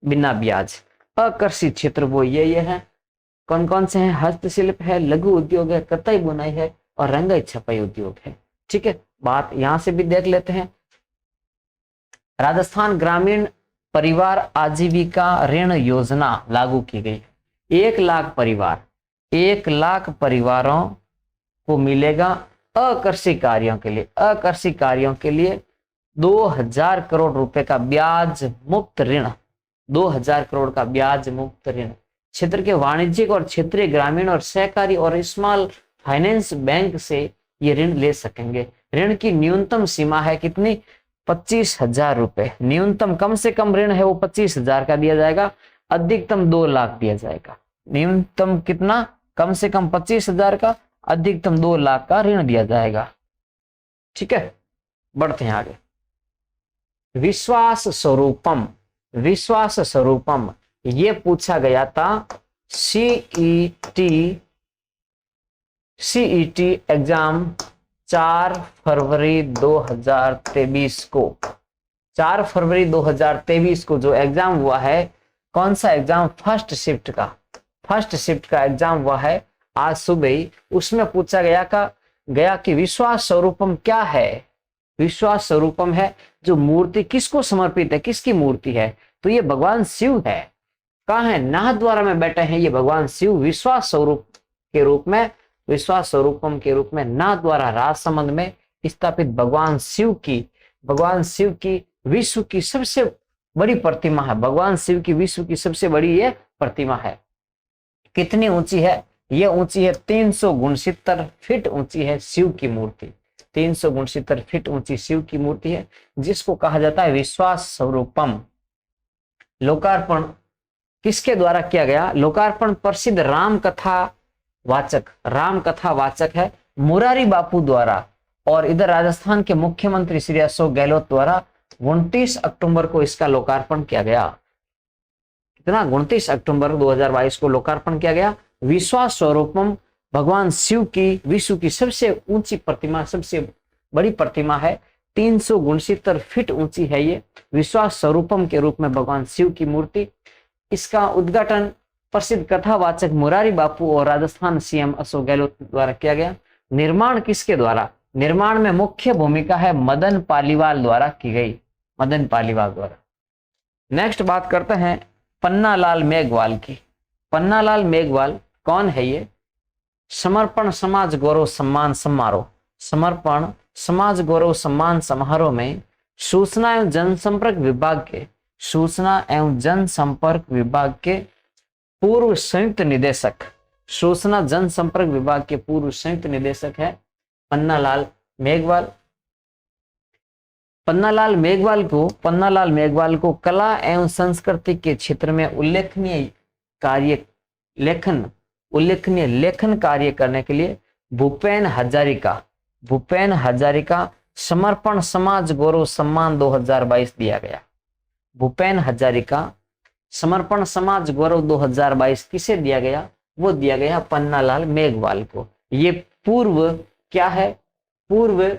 बिना ब्याज। आकर्षित क्षेत्र वो ये है, कौन कौन से हैं? हस्तशिल्प है, लघु उद्योग है, कताई बुनाई है और रंगाई छपाई उद्योग है। ठीक है, बात यहां से भी देख लेते हैं। राजस्थान ग्रामीण परिवार आजीविका ऋण योजना लागू की गई। 1 लाख परिवार, 1 लाख परिवारों को मिलेगा आकर्षित कार्यों के लिए, आकर्षित कार्यों के लिए 2000 करोड़ रुपए का ब्याज मुक्त ऋण, 2000 करोड़ का ब्याज मुक्त ऋण। क्षेत्र के वाणिज्यिक और क्षेत्रीय ग्रामीण और सहकारी और स्मॉल फाइनेंस बैंक से ये ऋण ले सकेंगे। ऋण की न्यूनतम सीमा है कितनी? 25,000 रुपए। न्यूनतम, कम से कम ऋण है वो 25,000 का दिया जाएगा, अधिकतम 2 लाख दिया जाएगा। न्यूनतम कितना? कम से कम 25,000 का, अधिकतम 2 लाख का ऋण दिया जाएगा। ठीक है, बढ़ते हैं आगे। विश्वास स्वरूपम, विश्वास स्वरूपम ये पूछा गया था सीईटी एग्जाम 4 फरवरी 2023 को, 4 फरवरी 2023 को जो एग्जाम हुआ है, कौन सा एग्जाम? फर्स्ट शिफ्ट का, फर्स्ट शिफ्ट का एग्जाम हुआ है आज सुबह ही। उसमें पूछा गया कि विश्वास स्वरूपम क्या है? विश्वास स्वरूपम है जो मूर्ति किसको समर्पित है, किसकी मूर्ति है? तो ये भगवान शिव है। कहाँ है? नाथद्वारा में बैठे हैं ये भगवान शिव विश्वास स्वरूप के रूप में, विश्वास स्वरूपम के रूप में नाथद्वारा राजसमंद में स्थापित भगवान शिव की विश्व की सबसे बड़ी प्रतिमा है। भगवान शिव की विश्व की सबसे बड़ी ये प्रतिमा है। कितनी ऊंची है? ये ऊंची है 369 फीट ऊंची है शिव की मूर्ति, 369 फीट ऊंची शिव की मूर्ति है, जिसको कहा जाता है विश्वास स्वरूपम। लोकार्पण किसके द्वारा किया गया? लोकार्पण प्रसिद्ध राम कथा वाचक है मुरारी बापू द्वारा, और इधर राजस्थान के मुख्यमंत्री श्री अशोक गहलोत द्वारा 29 अक्टूबर को इसका लोकार्पण किया गया। कितना? 29 अक्टूबर 2022 को लोकार्पण किया गया। विश्वास स्वरूपम भगवान शिव की विश्व की सबसे ऊंची प्रतिमा, सबसे बड़ी प्रतिमा है, 369 फीट ऊंची है ये विश्वास स्वरूपम के रूप में भगवान शिव की मूर्ति। इसका उद्घाटन प्रसिद्ध कथावाचक मुरारी बापू और राजस्थान सीएम अशोक गहलोत द्वारा किया गया। निर्माण किसके द्वारा? निर्माण में मुख्य भूमिका है मदन पालीवाल द्वारा की गई, मदन पालीवाल द्वारा। नेक्स्ट बात करते हैं पन्नालाल मेघवाल की। पन्नालाल मेघवाल कौन है ये? समर्पण समाज गौरव सम्मान समारोह, समर्पण समाज गौरव सम्मान समारोह में सूचना एवं जनसंपर्क विभाग के, सूचना एवं जनसंपर्क विभाग के पूर्व संयुक्त निदेशक, सूचना जनसंपर्क विभाग के पूर्व संयुक्त निदेशक है पन्नालाल मेघवाल। पन्नालाल मेघवाल को कला एवं संस्कृति के क्षेत्र में उल्लेखनीय लेखन कार्य करने के लिए भूपेन हजारिका समर्पण समाज गौरव सम्मान 2022 दिया गया। भूपेन हजारिका समर्पण समाज गौरव 2022 किसे दिया गया? वो दिया गया पन्नालाल मेघवाल को। ये पूर्व क्या है? पूर्व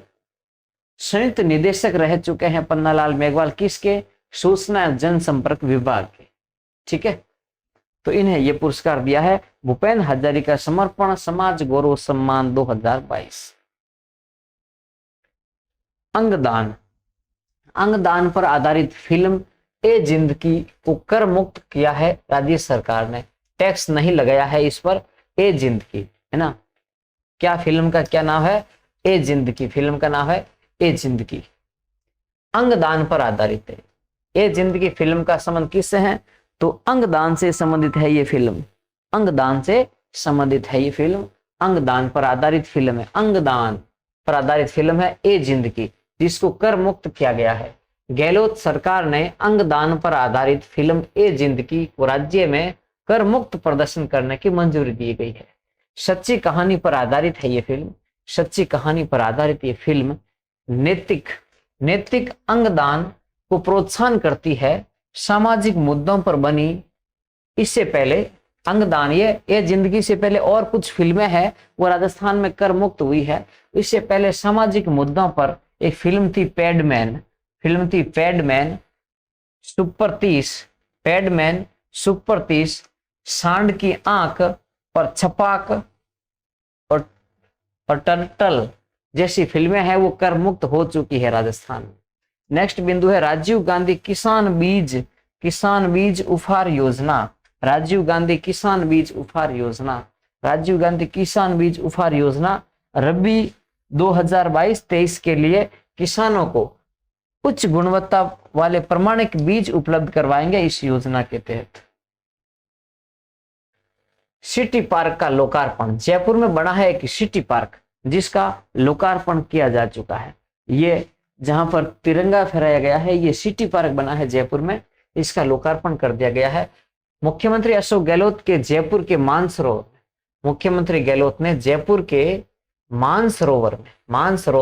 संयुक्त निदेशक रह चुके हैं पन्नालाल मेघवाल, किसके? सूचना जनसंपर्क विभाग के। ठीक है, तो इन्हें ये पुरस्कार दिया है भूपेन हजारिका समर्पण समाज गौरव सम्मान 2022। अंगदान, अंगदान पर आधारित फिल्म ए जिंदगी को कर मुक्त किया है राज्य सरकार ने, टैक्स नहीं लगाया है इस पर। ए जिंदगी है ना, क्या फिल्म का क्या नाम है? ए जिंदगी, फिल्म का नाम है ए जिंदगी। अंगदान पर आधारित है ए जिंदगी। फिल्म का संबंध किससे है? तो अंगदान से संबंधित है ये फिल्म, अंगदान से संबंधित है ये फिल्म, अंगदान पर आधारित फिल्म है, अंगदान पर आधारित फिल्म है ए जिंदगी, जिसको कर मुक्त किया गया है। गहलोत सरकार ने अंगदान पर आधारित फिल्म ए जिंदगी को राज्य में कर मुक्त प्रदर्शन करने की मंजूरी दी गई है। सच्ची कहानी पर आधारित है ये फिल्म, सच्ची कहानी पर आधारित ये फिल्म नैतिक अंगदान को प्रोत्साहन करती है, सामाजिक मुद्दों पर बनी। इससे पहले अंगदान, ये जिंदगी से पहले और कुछ फिल्में हैं वो राजस्थान में कर मुक्त हुई है। इससे पहले सामाजिक मुद्दों पर एक फिल्म थी पैडमैन, सुपर 30, सांड की आंख और छपाक और टर्टल जैसी फिल्में हैं वो कर मुक्त हो चुकी है राजस्थान में। नेक्स्ट बिंदु है राजीव गांधी किसान बीज उपहार योजना। राजीव गांधी किसान बीज उपहार योजना रबी 2022-23 के लिए किसानों को उच्च गुणवत्ता वाले प्रमाणिक बीज उपलब्ध करवाएंगे इस योजना के तहत। सिटी पार्क का लोकार्पण, जयपुर में बना है एक सिटी पार्क जिसका लोकार्पण किया जा चुका है। ये जहां पर तिरंगा फहराया गया है, ये सिटी पार्क बना है जयपुर में, इसका लोकार्पण कर दिया गया है। मुख्यमंत्री अशोक गहलोत के जयपुर के मुख्यमंत्री गहलोत ने जयपुर के मानसरोवर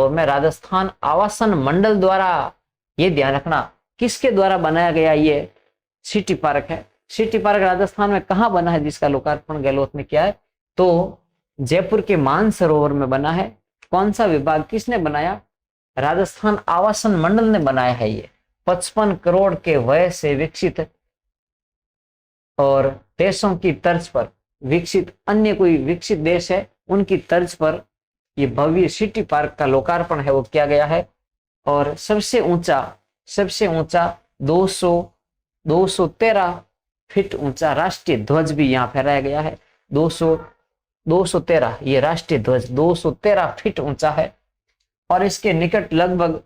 में राजस्थान आवासन मंडल द्वारा, ये ध्यान रखना किसके द्वारा बनाया गया ये सिटी पार्क है। सिटी पार्क राजस्थान में कहां बना है जिसका लोकार्पण गहलोत ने किया है, तो जयपुर के मानसरोवर में बना है। कौन सा विभाग किसने बनाया? राजस्थान आवासन मंडल ने बनाया है। ये 55 करोड़ के व्यय से विकसित और देशों की तर्ज पर विकसित, अन्य कोई विकसित देश है उनकी तर्ज पर ये भव्य सिटी पार्क का लोकार्पण है वो किया गया है। और सबसे ऊंचा 213 फीट ऊंचा राष्ट्रीय ध्वज भी यहाँ फहराया गया है। 213 ये राष्ट्रीय ध्वज 213 फीट ऊंचा है और इसके निकट लगभग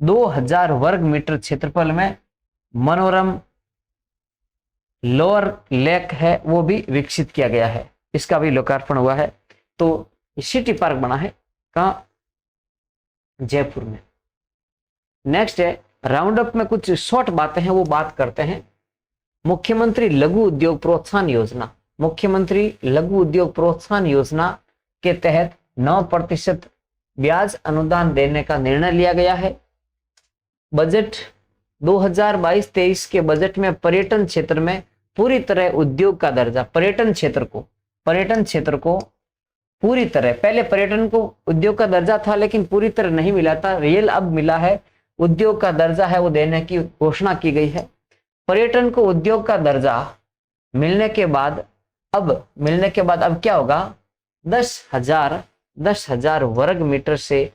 2000 वर्ग मीटर क्षेत्रफल में मनोरम लोअर लेक है वो भी विकसित किया गया है, इसका भी लोकार्पण हुआ है। तो सिटी पार्क बना है कहाँ? जयपुर में। नेक्स्ट है राउंड अप में कुछ शॉर्ट बातें हैं वो बात करते हैं। मुख्यमंत्री लघु उद्योग प्रोत्साहन योजना के तहत 9% ब्याज अनुदान देने का निर्णय लिया गया है। बजट 2022-23 के बजट में पर्यटन क्षेत्र में पूरी तरह उद्योग का दर्जा, पर्यटन क्षेत्र को पूरी तरह, पहले पर्यटन को उद्योग का दर्जा था लेकिन पूरी तरह नहीं मिला था, रियल अब मिला है, उद्योग का दर्जा है वो देने की घोषणा की गई है। पर्यटन को उद्योग का दर्जा मिलने के बाद अब क्या होगा? 10,000 वर्ग मीटर से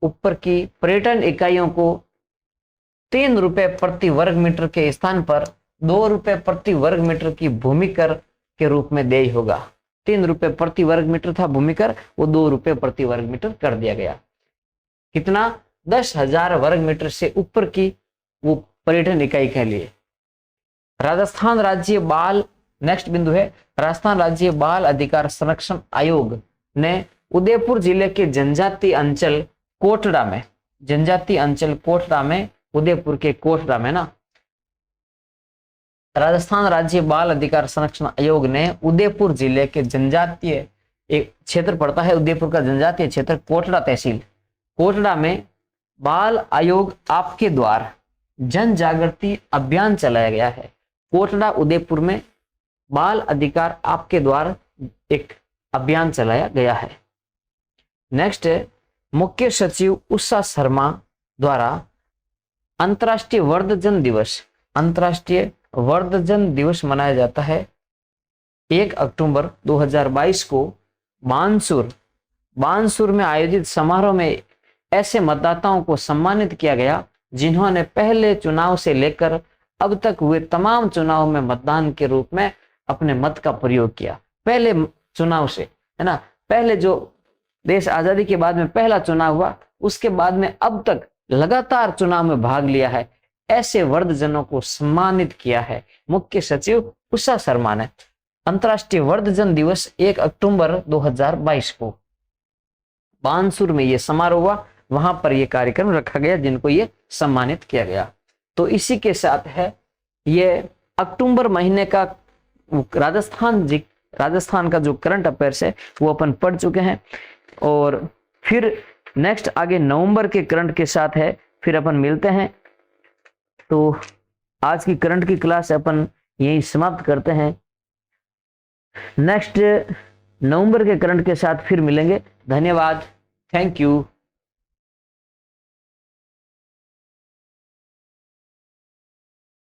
ऊपर की पर्यटन इकाइयों को 3 रुपए प्रति वर्ग मीटर के स्थान पर 2 रुपए प्रति वर्ग मीटर की भूमि कर के रूप में देय होगा। 3 रुपए प्रति वर्ग मीटर था भूमि कर, वो 2 रुपए प्रति वर्ग मीटर कर दिया गया। कितना? 10,000 वर्ग मीटर से ऊपर की वो पर्यटन इकाई के लिए। राजस्थान राज्य बाल अधिकार संरक्षण आयोग ने उदयपुर जिले के जनजातीय अंचल कोटड़ा में उदयपुर के कोटड़ा में ना, राजस्थान राज्य बाल अधिकार संरक्षण आयोग ने उदयपुर जिले के जनजातीय एक क्षेत्र पड़ता है, उदयपुर का जनजातीय क्षेत्र कोटड़ा तहसील, कोटड़ा में बाल आयोग आपके द्वार जन जागृति अभियान चलाया गया है। कोटड़ा उदयपुर में बाल अधिकार आपके द्वार एक अभियान चलाया गया है। नेक्स्ट है मुख्य सचिव उषा शर्मा द्वारा अंतर्राष्ट्रीय वर्धजन दिवस मनाया जाता है 1 अक्टूबर 2022 को बानसूर में आयोजित समारोह में ऐसे मतदाताओं को सम्मानित किया गया जिन्होंने पहले चुनाव से लेकर अब तक हुए तमाम चुनाव में मतदान के रूप में अपने मत का प्रयोग किया। पहले चुनाव से, है ना, पहले जो देश आजादी के बाद में पहला चुनाव हुआ, उसके बाद में अब तक लगातार चुनाव में भाग लिया है, ऐसे वर्धजनों को सम्मानित किया है मुख्य सचिव उषा शर्मा ने। अंतर्राष्ट्रीय वर्धजन दिवस 1 अक्टूबर 2022 को बानसूर में ये समारोह हुआ, वहां पर यह कार्यक्रम रखा गया जिनको ये सम्मानित किया गया। तो इसी के साथ है ये अक्टूबर महीने का राजस्थान का जो करंट अफेयर्स है वो अपन पढ़ चुके हैं। और फिर नेक्स्ट आगे नवंबर के करंट के साथ है, फिर अपन मिलते हैं। तो आज की करंट की क्लास अपन यही समाप्त करते हैं। नेक्स्ट नवंबर के करंट के साथ फिर मिलेंगे। धन्यवाद, थैंक यू।